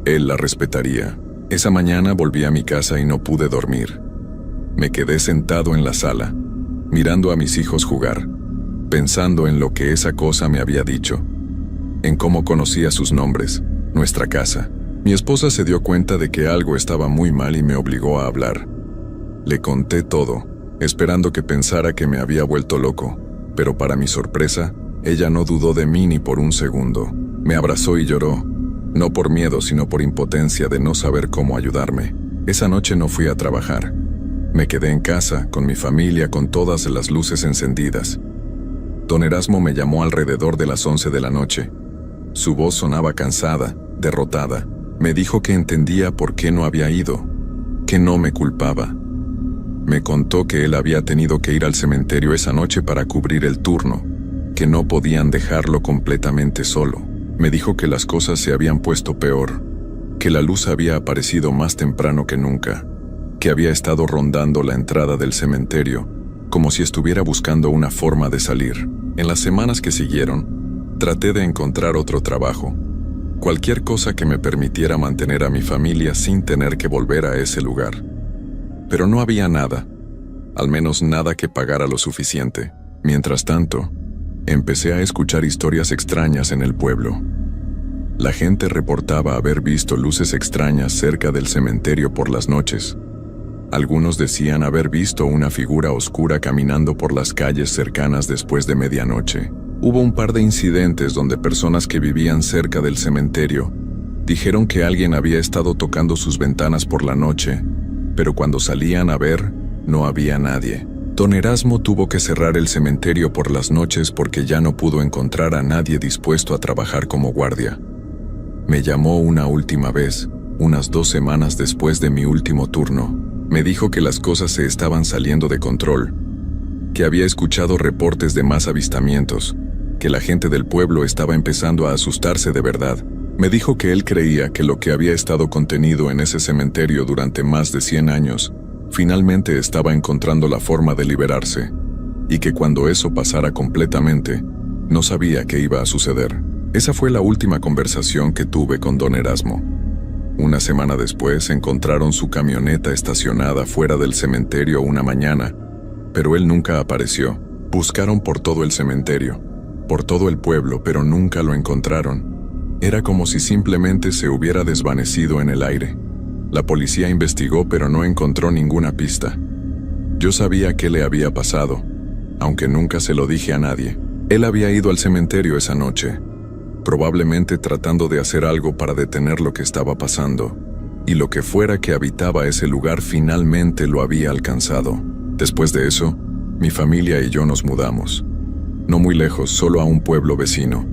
él la respetaría. Esa mañana volví a mi casa y no pude dormir. Me quedé sentado en la sala, mirando a mis hijos jugar, pensando en lo que esa cosa me había dicho, en cómo conocía sus nombres, nuestra casa. Mi esposa se dio cuenta de que algo estaba muy mal y me obligó a hablar. Le conté todo, esperando que pensara que me había vuelto loco, pero para mi sorpresa, ella no dudó de mí ni por un segundo. Me abrazó y lloró, no por miedo sino por impotencia de no saber cómo ayudarme. Esa noche no fui a trabajar. Me quedé en casa, con mi familia, con todas las luces encendidas. Don Erasmo me llamó alrededor de las 11 de la noche. Su voz sonaba cansada, derrotada. Me dijo que entendía por qué no había ido, que no me culpaba. Me contó que él había tenido que ir al cementerio esa noche para cubrir el turno, que no podían dejarlo completamente solo. Me dijo que las cosas se habían puesto peor, que la luz había aparecido más temprano que nunca, que había estado rondando la entrada del cementerio, como si estuviera buscando una forma de salir. En las semanas que siguieron, traté de encontrar otro trabajo, cualquier cosa que me permitiera mantener a mi familia sin tener que volver a ese lugar. Pero no había nada, al menos nada que pagara lo suficiente. Mientras tanto, empecé a escuchar historias extrañas en el pueblo. La gente reportaba haber visto luces extrañas cerca del cementerio por las noches. Algunos decían haber visto una figura oscura caminando por las calles cercanas después de medianoche. Hubo un par de incidentes donde personas que vivían cerca del cementerio dijeron que alguien había estado tocando sus ventanas por la noche, pero cuando salían a ver, no había nadie. Don Erasmo tuvo que cerrar el cementerio por las noches porque ya no pudo encontrar a nadie dispuesto a trabajar como guardia. Me llamó una última vez, unas 2 semanas después de mi último turno. Me dijo que las cosas se estaban saliendo de control, que había escuchado reportes de más avistamientos, que la gente del pueblo estaba empezando a asustarse de verdad. Me dijo que él creía que lo que había estado contenido en ese cementerio durante más de 100 años, finalmente estaba encontrando la forma de liberarse, y que cuando eso pasara completamente, no sabía qué iba a suceder. Esa fue la última conversación que tuve con don Erasmo. Una semana después encontraron su camioneta estacionada fuera del cementerio una mañana, pero él nunca apareció. Buscaron por todo el cementerio, por todo el pueblo, pero nunca lo encontraron. Era como si simplemente se hubiera desvanecido en el aire. La policía investigó, pero no encontró ninguna pista. Yo sabía qué le había pasado, aunque nunca se lo dije a nadie. Él había ido al cementerio esa noche, probablemente tratando de hacer algo para detener lo que estaba pasando, y lo que fuera que habitaba ese lugar finalmente lo había alcanzado. Después de eso, mi familia y yo nos mudamos. No muy lejos, solo a un pueblo vecino,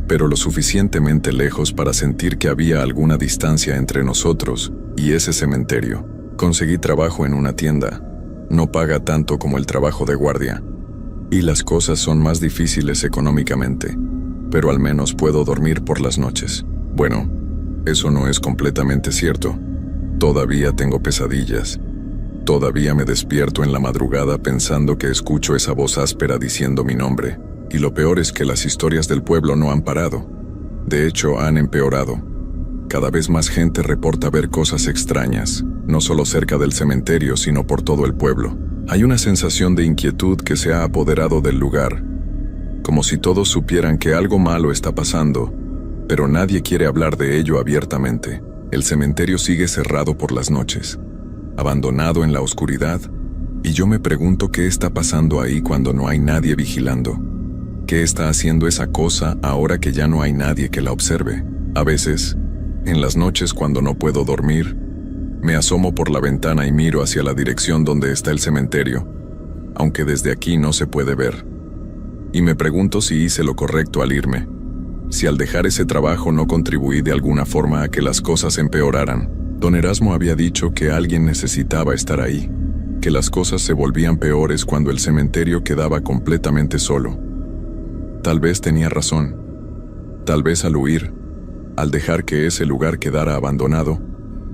pero lo suficientemente lejos para sentir que había alguna distancia entre nosotros y ese cementerio. Conseguí trabajo en una tienda. No paga tanto como el trabajo de guardia, y las cosas son más difíciles económicamente, pero al menos puedo dormir por las noches. Bueno, eso no es completamente cierto. Todavía tengo pesadillas. Todavía me despierto en la madrugada pensando que escucho esa voz áspera diciendo mi nombre. Y lo peor es que las historias del pueblo no han parado. De hecho, han empeorado. Cada vez más gente reporta ver cosas extrañas, no solo cerca del cementerio, sino por todo el pueblo. Hay una sensación de inquietud que se ha apoderado del lugar, como si todos supieran que algo malo está pasando, pero nadie quiere hablar de ello abiertamente. El cementerio sigue cerrado por las noches, abandonado en la oscuridad, y yo me pregunto qué está pasando ahí cuando no hay nadie vigilando. ¿Qué está haciendo esa cosa ahora que ya no hay nadie que la observe? A veces, en las noches cuando no puedo dormir, me asomo por la ventana y miro hacia la dirección donde está el cementerio, aunque desde aquí no se puede ver. Y me pregunto si hice lo correcto al irme, si al dejar ese trabajo no contribuí de alguna forma a que las cosas empeoraran. Don Erasmo había dicho que alguien necesitaba estar ahí, que las cosas se volvían peores cuando el cementerio quedaba completamente solo. Tal vez tenía razón. Tal vez al huir, al dejar que ese lugar quedara abandonado,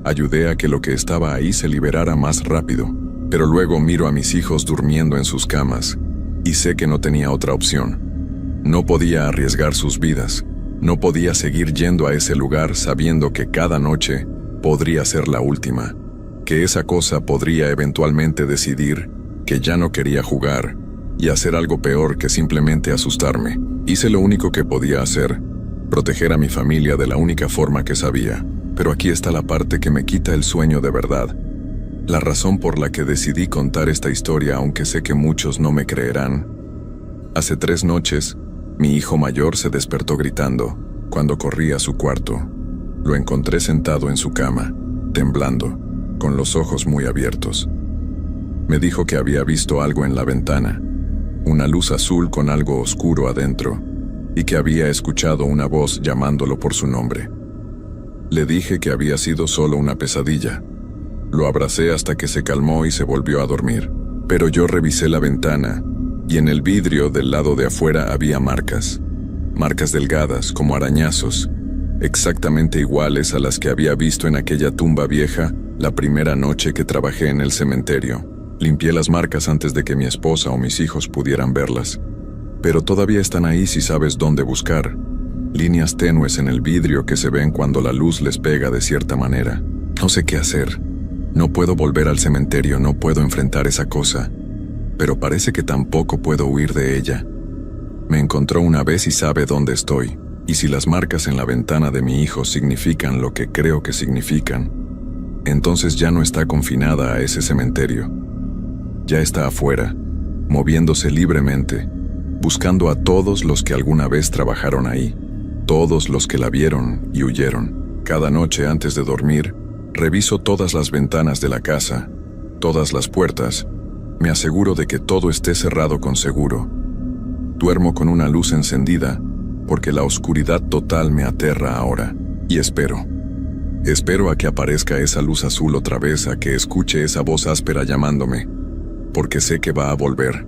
ayudé a que lo que estaba ahí se liberara más rápido. Pero luego miro a mis hijos durmiendo en sus camas, y sé que no tenía otra opción. No podía arriesgar sus vidas. No podía seguir yendo a ese lugar sabiendo que cada noche podría ser la última, que esa cosa podría eventualmente decidir que ya no quería jugar y hacer algo peor que simplemente asustarme. Hice lo único que podía hacer, proteger a mi familia de la única forma que sabía. Pero aquí está la parte que me quita el sueño de verdad. La razón por la que decidí contar esta historia, aunque sé que muchos no me creerán. Hace 3 noches, mi hijo mayor se despertó gritando cuando corrí a su cuarto. Lo encontré sentado en su cama, temblando, con los ojos muy abiertos. Me dijo que había visto algo en la ventana, una luz azul con algo oscuro adentro, y que había escuchado una voz llamándolo por su nombre. Le dije que había sido solo una pesadilla. Lo abracé hasta que se calmó y se volvió a dormir. Pero yo revisé la ventana, y en el vidrio del lado de afuera había marcas. Marcas delgadas, como arañazos, exactamente iguales a las que había visto en aquella tumba vieja la primera noche que trabajé en el cementerio. Limpié las marcas antes de que mi esposa o mis hijos pudieran verlas. Pero todavía están ahí si sabes dónde buscar. Líneas tenues en el vidrio que se ven cuando la luz les pega de cierta manera. No sé qué hacer. No puedo volver al cementerio, no puedo enfrentar esa cosa. Pero parece que tampoco puedo huir de ella. Me encontró una vez y sabe dónde estoy. Y si las marcas en la ventana de mi hijo significan lo que creo que significan, entonces ya no está confinada a ese cementerio. Ya está afuera, moviéndose libremente, buscando a todos los que alguna vez trabajaron ahí, todos los que la vieron y huyeron. Cada noche antes de dormir, reviso todas las ventanas de la casa, todas las puertas, me aseguro de que todo esté cerrado con seguro. Duermo con una luz encendida, porque la oscuridad total me aterra ahora, y espero. Espero a que aparezca esa luz azul otra vez, a que escuche esa voz áspera llamándome, porque sé que va a volver.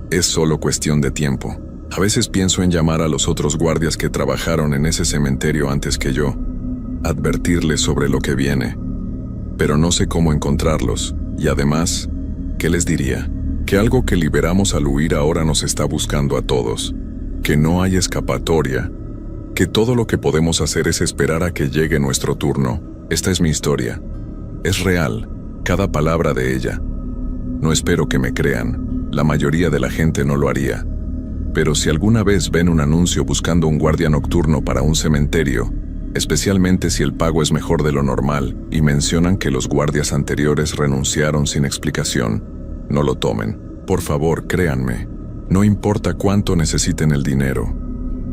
Es solo cuestión de tiempo. A veces pienso en llamar a los otros guardias que trabajaron en ese cementerio antes que yo, advertirles sobre lo que viene, pero no sé cómo encontrarlos, y además, ¿qué les diría? Que algo que liberamos al huir ahora nos está buscando a todos, que no hay escapatoria, que todo lo que podemos hacer es esperar a que llegue nuestro turno. Esta es mi historia. Es real, cada palabra de ella. No espero que me crean, la mayoría de la gente no lo haría. Pero si alguna vez ven un anuncio buscando un guardia nocturno para un cementerio, especialmente si el pago es mejor de lo normal, y mencionan que los guardias anteriores renunciaron sin explicación, no lo tomen. Por favor, créanme. No importa cuánto necesiten el dinero.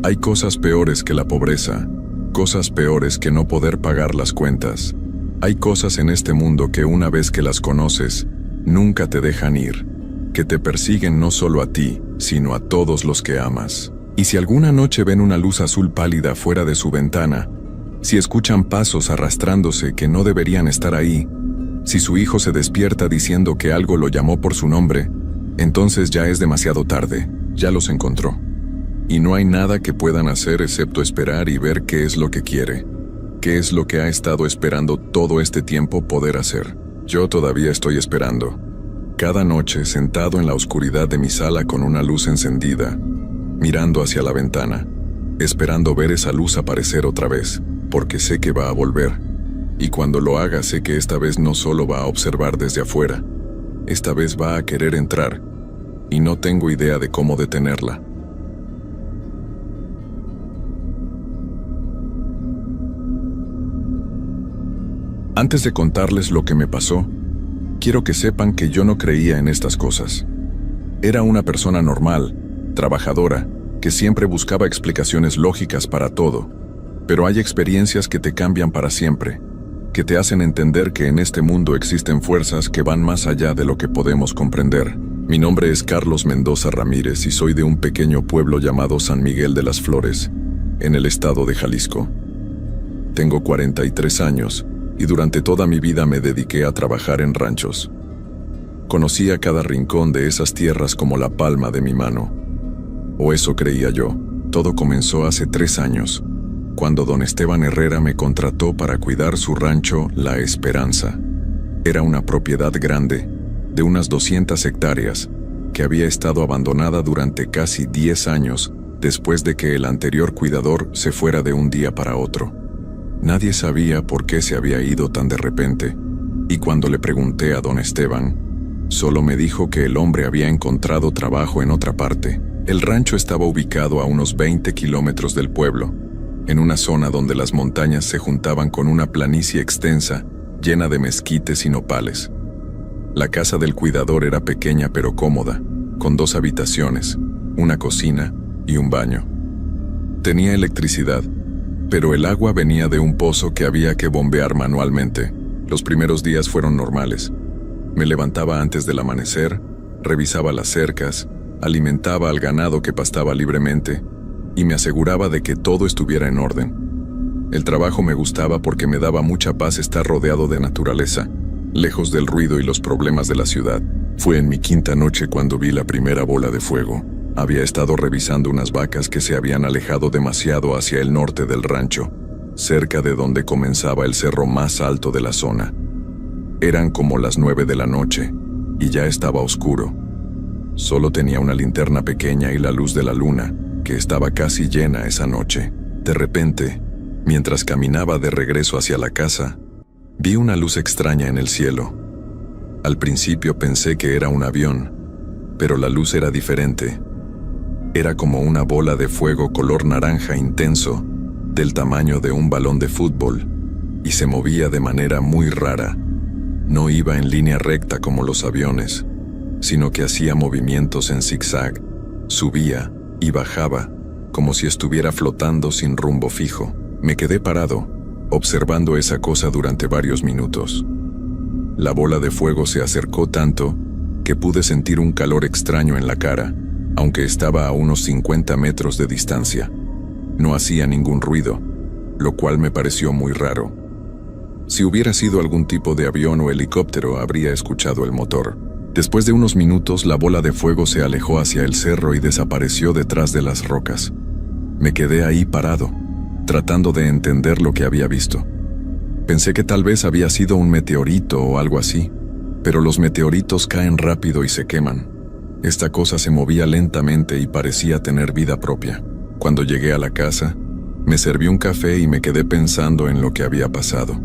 Hay cosas peores que la pobreza, cosas peores que no poder pagar las cuentas. Hay cosas en este mundo que una vez que las conoces, nunca te dejan ir, que te persiguen no solo a ti, sino a todos los que amas. Y si alguna noche ven una luz azul pálida fuera de su ventana, si escuchan pasos arrastrándose que no deberían estar ahí, si su hijo se despierta diciendo que algo lo llamó por su nombre, entonces ya es demasiado tarde, ya los encontró. Y no hay nada que puedan hacer excepto esperar y ver qué es lo que quiere, qué es lo que ha estado esperando todo este tiempo poder hacer. Yo todavía estoy esperando. Cada noche sentado en la oscuridad de mi sala con una luz encendida, mirando hacia la ventana, esperando ver esa luz aparecer otra vez, porque sé que va a volver. Y cuando lo haga sé que esta vez no solo va a observar desde afuera, esta vez va a querer entrar, y no tengo idea de cómo detenerla. Antes de contarles lo que me pasó, quiero que sepan que yo no creía en estas cosas. Era una persona normal, trabajadora, que siempre buscaba explicaciones lógicas para todo, pero hay experiencias que te cambian para siempre, que te hacen entender que en este mundo existen fuerzas que van más allá de lo que podemos comprender. Mi nombre es Carlos Mendoza Ramírez y soy de un pequeño pueblo llamado San Miguel de las Flores, en el estado de Jalisco. Tengo 43 años y durante toda mi vida me dediqué a trabajar en ranchos. Conocía cada rincón de esas tierras como la palma de mi mano. O eso creía yo. Todo comenzó hace 3 años, cuando don Esteban Herrera me contrató para cuidar su rancho La Esperanza. Era una propiedad grande, de unas 200 hectáreas, que había estado abandonada durante casi 10 años después de que el anterior cuidador se fuera de un día para otro. Nadie sabía por qué se había ido tan de repente, y cuando le pregunté a don Esteban, solo me dijo que el hombre había encontrado trabajo en otra parte. El rancho estaba ubicado a unos 20 kilómetros del pueblo, en una zona donde las montañas se juntaban con una planicie extensa, llena de mezquites y nopales. La casa del cuidador era pequeña pero cómoda, con 2 habitaciones, una cocina y un baño. Tenía electricidad, pero el agua venía de un pozo que había que bombear manualmente. Los primeros días fueron normales. Me levantaba antes del amanecer, revisaba las cercas, alimentaba al ganado que pastaba libremente y me aseguraba de que todo estuviera en orden. El trabajo me gustaba porque me daba mucha paz estar rodeado de naturaleza, lejos del ruido y los problemas de la ciudad. Fue en mi 5ª noche cuando vi la primera bola de fuego. Había estado revisando unas vacas que se habían alejado demasiado hacia el norte del rancho, cerca de donde comenzaba el cerro más alto de la zona. Eran como las 9 de la noche, y ya estaba oscuro. Solo tenía una linterna pequeña y la luz de la luna, que estaba casi llena esa noche. De repente, mientras caminaba de regreso hacia la casa, vi una luz extraña en el cielo. Al principio pensé que era un avión, pero la luz era diferente. Era como una bola de fuego color naranja intenso, del tamaño de un balón de fútbol, y se movía de manera muy rara. No iba en línea recta como los aviones, sino que hacía movimientos en zigzag, subía y bajaba, como si estuviera flotando sin rumbo fijo. Me quedé parado, observando esa cosa durante varios minutos. La bola de fuego se acercó tanto que pude sentir un calor extraño en la cara, aunque estaba a unos 50 metros de distancia. No hacía ningún ruido, lo cual me pareció muy raro. Si hubiera sido algún tipo de avión o helicóptero, habría escuchado el motor. Después de unos minutos, la bola de fuego se alejó hacia el cerro y desapareció detrás de las rocas. Me quedé ahí parado, tratando de entender lo que había visto. Pensé que tal vez había sido un meteorito o algo así, pero los meteoritos caen rápido y se queman. Esta cosa se movía lentamente y parecía tener vida propia. Cuando llegué a la casa, me serví un café y me quedé pensando en lo que había pasado.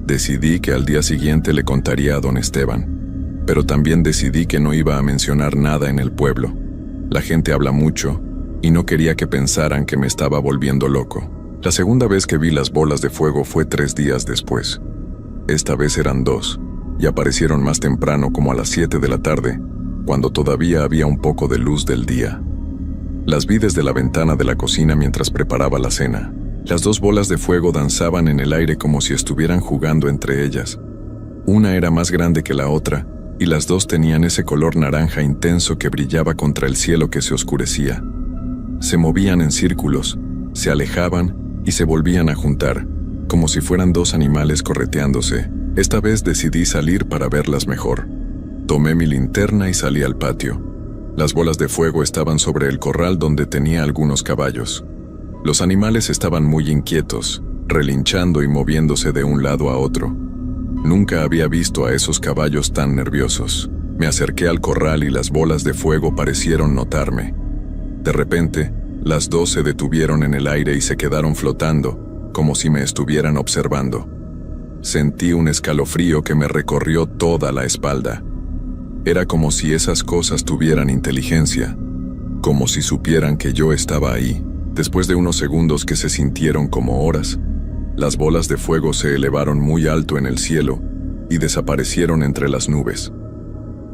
Decidí que al día siguiente le contaría a don Esteban, pero también decidí que no iba a mencionar nada en el pueblo. La gente habla mucho y no quería que pensaran que me estaba volviendo loco. La segunda vez que vi las bolas de fuego fue 3 días después. Esta vez eran 2, y aparecieron más temprano, como a las 7 de la tarde, cuando todavía había un poco de luz del día. Las vi desde la ventana de la cocina mientras preparaba la cena. Las 2 bolas de fuego danzaban en el aire como si estuvieran jugando entre ellas. Una era más grande que la otra, y las 2 tenían ese color naranja intenso que brillaba contra el cielo que se oscurecía. Se movían en círculos, se alejaban y se volvían a juntar, como si fueran 2 animales correteándose. Esta vez decidí salir para verlas mejor. Tomé mi linterna y salí al patio. Las bolas de fuego estaban sobre el corral donde tenía algunos caballos. Los animales estaban muy inquietos, relinchando y moviéndose de un lado a otro. Nunca había visto a esos caballos tan nerviosos. Me acerqué al corral y las bolas de fuego parecieron notarme. De repente, las 2 se detuvieron en el aire y se quedaron flotando, como si me estuvieran observando. Sentí un escalofrío que me recorrió toda la espalda. Era como si esas cosas tuvieran inteligencia, como si supieran que yo estaba ahí. Después de unos segundos que se sintieron como horas, las bolas de fuego se elevaron muy alto en el cielo y desaparecieron entre las nubes.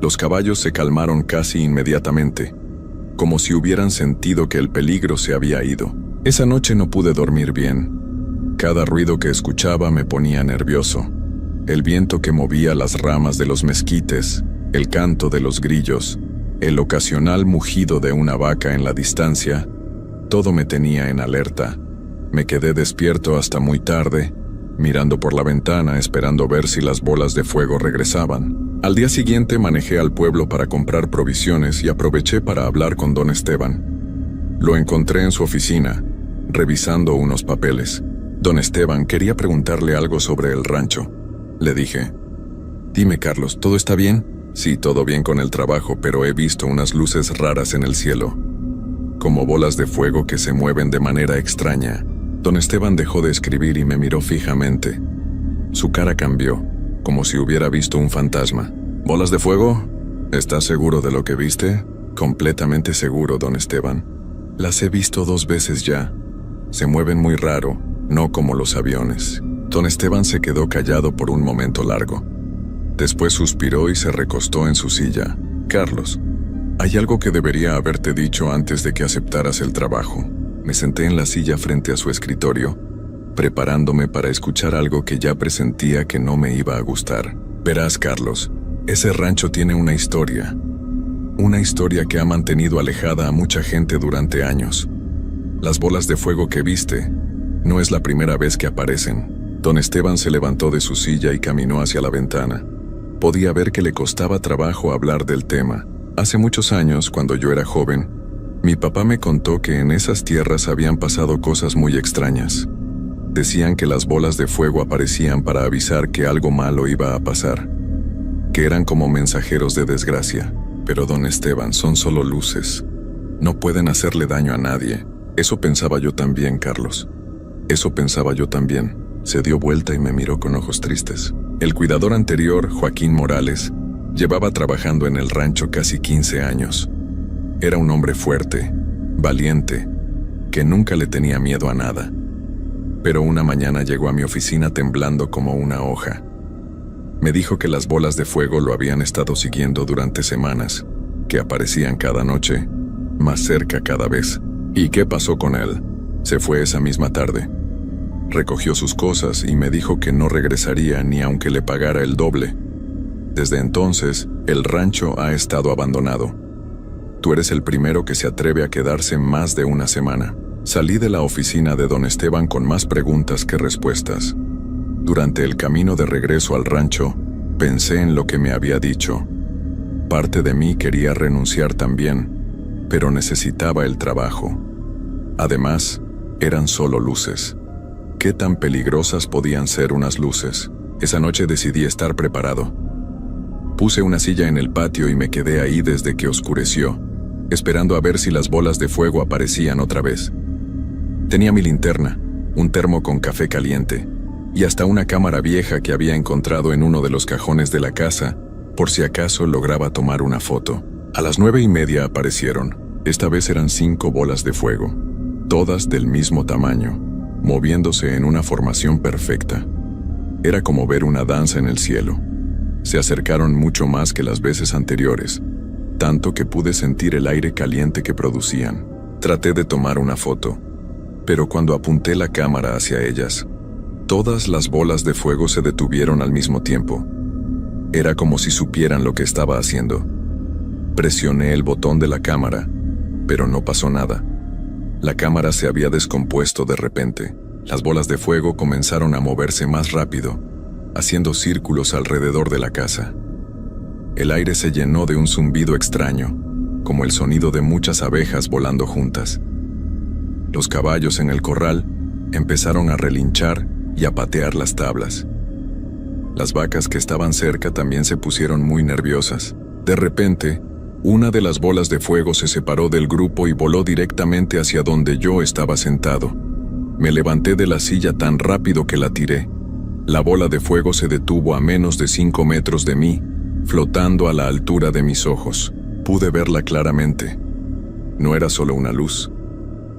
Los caballos se calmaron casi inmediatamente, como si hubieran sentido que el peligro se había ido. Esa noche no pude dormir bien. Cada ruido que escuchaba me ponía nervioso. El viento que movía las ramas de los mezquites, el canto de los grillos, el ocasional mugido de una vaca en la distancia, todo me tenía en alerta. Me quedé despierto hasta muy tarde mirando por la ventana esperando ver si las bolas de fuego regresaban. Al día siguiente manejé al pueblo para comprar provisiones y aproveché para hablar con don Esteban. Lo encontré en su oficina, revisando unos papeles. Don Esteban quería preguntarle algo sobre el rancho. Le dije: «Dime, Carlos, ¿todo está bien?» «Sí, todo bien con el trabajo, pero he visto unas luces raras en el cielo, como bolas de fuego que se mueven de manera extraña». Don Esteban dejó de escribir y me miró fijamente. Su cara cambió, como si hubiera visto un fantasma. «¿Bolas de fuego? ¿Estás seguro de lo que viste?» «Completamente seguro, don Esteban. Las he visto 2 veces ya. Se mueven muy raro, no como los aviones». Don Esteban se quedó callado por un momento largo. Después suspiró y se recostó en su silla. «Carlos, hay algo que debería haberte dicho antes de que aceptaras el trabajo». Me senté en la silla frente a su escritorio, preparándome para escuchar algo que ya presentía que no me iba a gustar. «Verás, Carlos, ese rancho tiene una historia que ha mantenido alejada a mucha gente durante años. Las bolas de fuego que viste no es la primera vez que aparecen». Don Esteban se levantó de su silla y caminó hacia la ventana. Podía ver que le costaba trabajo hablar del tema. Hace muchos años, cuando yo era joven, mi papá me contó que en esas tierras habían pasado cosas muy extrañas. Decían que las bolas de fuego aparecían para avisar que algo malo iba a pasar, que eran como mensajeros de desgracia. Pero don Esteban, son solo luces. No pueden hacerle daño a nadie. Eso pensaba yo también, Carlos. Eso pensaba yo también. Se dio vuelta y me miró con ojos tristes. El cuidador anterior, Joaquín Morales, llevaba trabajando en el rancho casi 15 años. Era un hombre fuerte, valiente, que nunca le tenía miedo a nada. Pero una mañana llegó a mi oficina temblando como una hoja. Me dijo que las bolas de fuego lo habían estado siguiendo durante semanas, que aparecían cada noche, más cerca cada vez. ¿Y qué pasó con él? Se fue esa misma tarde. Recogió sus cosas y me dijo que no regresaría ni aunque le pagara el doble. Desde entonces, el rancho ha estado abandonado. Tú eres el primero que se atreve a quedarse más de una semana. Salí de la oficina de don Esteban con más preguntas que respuestas. Durante el camino de regreso al rancho, pensé en lo que me había dicho. Parte de mí quería renunciar también, pero necesitaba el trabajo. Además, eran solo luces. ¿Qué tan peligrosas podían ser unas luces? Esa noche decidí estar preparado. Puse una silla en el patio y me quedé ahí desde que oscureció, esperando a ver si las bolas de fuego aparecían otra vez. Tenía mi linterna, un termo con café caliente, y hasta una cámara vieja que había encontrado en uno de los cajones de la casa, por si acaso lograba tomar una foto. A las 9:30 aparecieron. Esta vez eran 5 bolas de fuego, todas del mismo tamaño, moviéndose en una formación perfecta. Era como ver una danza en el cielo. Se acercaron mucho más que las veces anteriores, tanto que pude sentir el aire caliente que producían. Traté de tomar una foto, pero cuando apunté la cámara hacia ellas, todas las bolas de fuego se detuvieron al mismo tiempo. Era como si supieran lo que estaba haciendo. Presioné el botón de la cámara, pero no pasó nada. La cámara se había descompuesto de repente. Las bolas de fuego comenzaron a moverse más rápido, haciendo círculos alrededor de la casa. El aire se llenó de un zumbido extraño, como el sonido de muchas abejas volando juntas. Los caballos en el corral empezaron a relinchar y a patear las tablas. Las vacas que estaban cerca también se pusieron muy nerviosas. De repente, una de las bolas de fuego se separó del grupo y voló directamente hacia donde yo estaba sentado. Me levanté de la silla tan rápido que la tiré. La bola de fuego se detuvo a menos de 5 metros de mí, flotando a la altura de mis ojos. Pude verla claramente. No era solo una luz.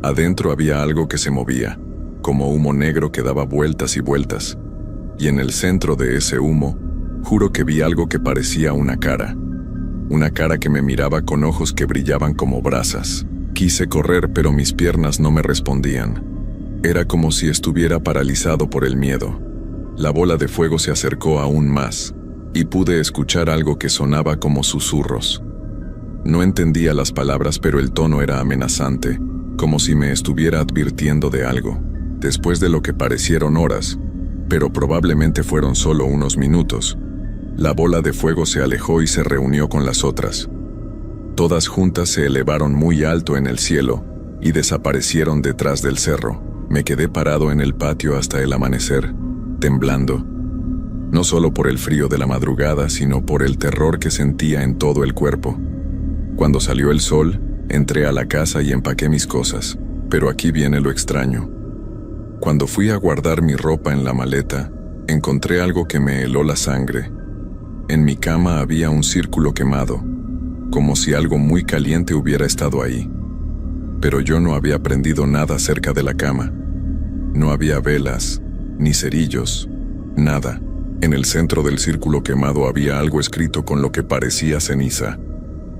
Adentro había algo que se movía, como humo negro que daba vueltas y vueltas. Y en el centro de ese humo, juro que vi algo que parecía una cara. Una cara que me miraba con ojos que brillaban como brasas. Quise correr, pero mis piernas no me respondían. Era como si estuviera paralizado por el miedo. La bola de fuego se acercó aún más, y pude escuchar algo que sonaba como susurros. No entendía las palabras, pero el tono era amenazante, como si me estuviera advirtiendo de algo. Después de lo que parecieron horas, pero probablemente fueron solo unos minutos. La bola de fuego se alejó y se reunió con las otras. Todas juntas se elevaron muy alto en el cielo y desaparecieron detrás del cerro. Me quedé parado en el patio hasta el amanecer, temblando, no solo por el frío de la madrugada, sino por el terror que sentía en todo el cuerpo. Cuando salió el sol, entré a la casa y empaqué mis cosas, pero aquí viene lo extraño. Cuando fui a guardar mi ropa en la maleta, encontré algo que me heló la sangre. En mi cama había un círculo quemado, como si algo muy caliente hubiera estado ahí. Pero yo no había prendido nada cerca de la cama. No había velas, ni cerillos, nada. En el centro del círculo quemado había algo escrito con lo que parecía ceniza.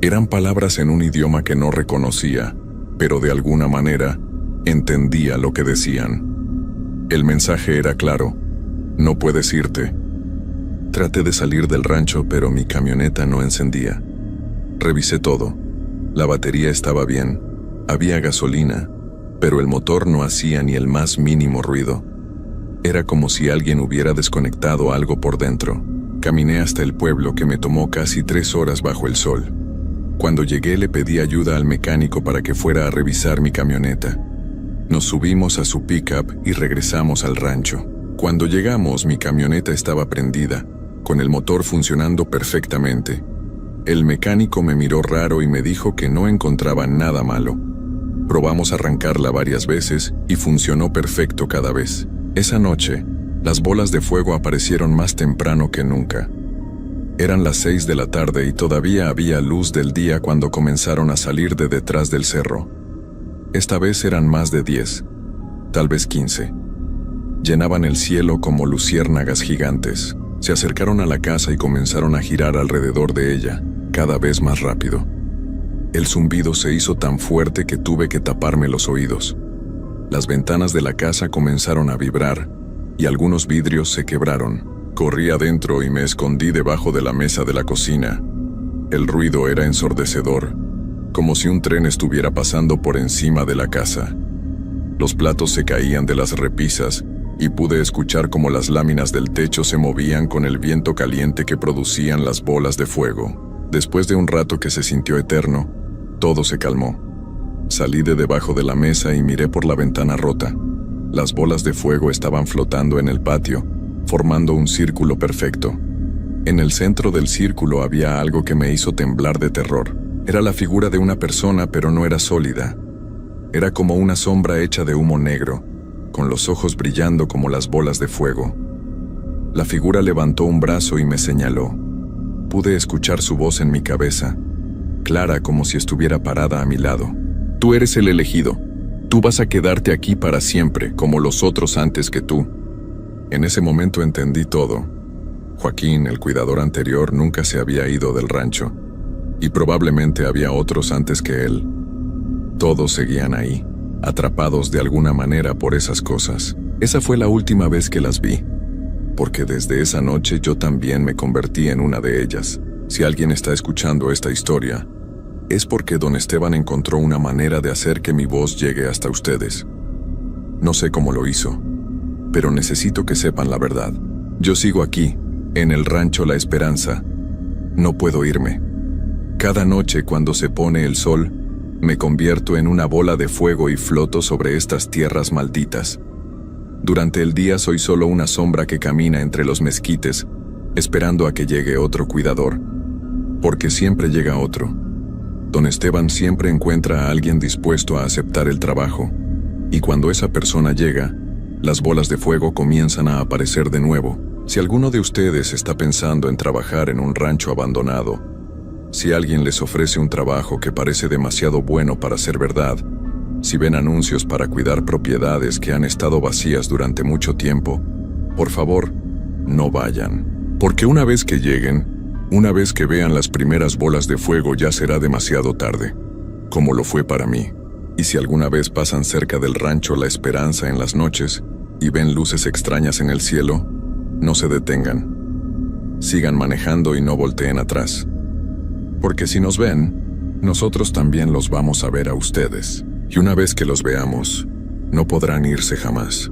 Eran palabras en un idioma que no reconocía, pero de alguna manera entendía lo que decían. El mensaje era claro: no puedes irte. Traté de salir del rancho, pero mi camioneta no encendía. Revisé todo. La batería estaba bien, había gasolina, pero el motor no hacía ni el más mínimo ruido. Era como si alguien hubiera desconectado algo por dentro. Caminé hasta el pueblo, que me tomó casi 3 horas bajo el sol. Cuando llegué le pedí ayuda al mecánico para que fuera a revisar mi camioneta. Nos subimos a su pickup y regresamos al rancho. Cuando llegamos, mi camioneta estaba prendida, con el motor funcionando perfectamente. El mecánico me miró raro y me dijo que no encontraba nada malo. Probamos arrancarla varias veces y funcionó perfecto cada vez. Esa noche, las bolas de fuego aparecieron más temprano que nunca. Eran las 6 de la tarde y todavía había luz del día cuando comenzaron a salir de detrás del cerro. Esta vez eran más de 10, tal vez 15. Llenaban el cielo como luciérnagas gigantes. Se acercaron a la casa y comenzaron a girar alrededor de ella, cada vez más rápido. El zumbido se hizo tan fuerte que tuve que taparme los oídos. Las ventanas de la casa comenzaron a vibrar y algunos vidrios se quebraron. Corrí adentro y me escondí debajo de la mesa de la cocina. El ruido era ensordecedor, como si un tren estuviera pasando por encima de la casa. Los platos se caían de las repisas y pude escuchar cómo las láminas del techo se movían con el viento caliente que producían las bolas de fuego. Después de un rato que se sintió eterno, todo se calmó. Salí de debajo de la mesa y miré por la ventana rota. Las bolas de fuego estaban flotando en el patio, formando un círculo perfecto. En el centro del círculo había algo que me hizo temblar de terror. Era la figura de una persona, pero no era sólida. Era como una sombra hecha de humo negro, con los ojos brillando como las bolas de fuego. La figura levantó un brazo y me señaló. Pude escuchar su voz en mi cabeza, clara como si estuviera parada a mi lado. Tú eres el elegido. Tú vas a quedarte aquí para siempre, como los otros antes que tú. En ese momento entendí todo. Joaquín, el cuidador anterior, nunca se había ido del rancho, y probablemente había otros antes que él. Todos seguían ahí, atrapados de alguna manera por esas cosas. Esa fue la última vez que las vi, porque desde esa noche yo también me convertí en una de ellas. Si alguien está escuchando esta historia, es porque Don Esteban encontró una manera de hacer que mi voz llegue hasta ustedes. No sé cómo lo hizo, pero necesito que sepan la verdad. Yo sigo aquí, en el rancho La Esperanza. No puedo irme. Cada noche cuando se pone el sol, me convierto en una bola de fuego y floto sobre estas tierras malditas. Durante el día soy solo una sombra que camina entre los mezquites, esperando a que llegue otro cuidador. Porque siempre llega otro. Don Esteban siempre encuentra a alguien dispuesto a aceptar el trabajo, y cuando esa persona llega, las bolas de fuego comienzan a aparecer de nuevo. Si alguno de ustedes está pensando en trabajar en un rancho abandonado, si alguien les ofrece un trabajo que parece demasiado bueno para ser verdad, si ven anuncios para cuidar propiedades que han estado vacías durante mucho tiempo, por favor, no vayan. Porque una vez que lleguen, una vez que vean las primeras bolas de fuego, ya será demasiado tarde, como lo fue para mí. Y si alguna vez pasan cerca del rancho La Esperanza en las noches y ven luces extrañas en el cielo, no se detengan. Sigan manejando y no volteen atrás. Porque si nos ven, nosotros también los vamos a ver a ustedes. Y una vez que los veamos, no podrán irse jamás.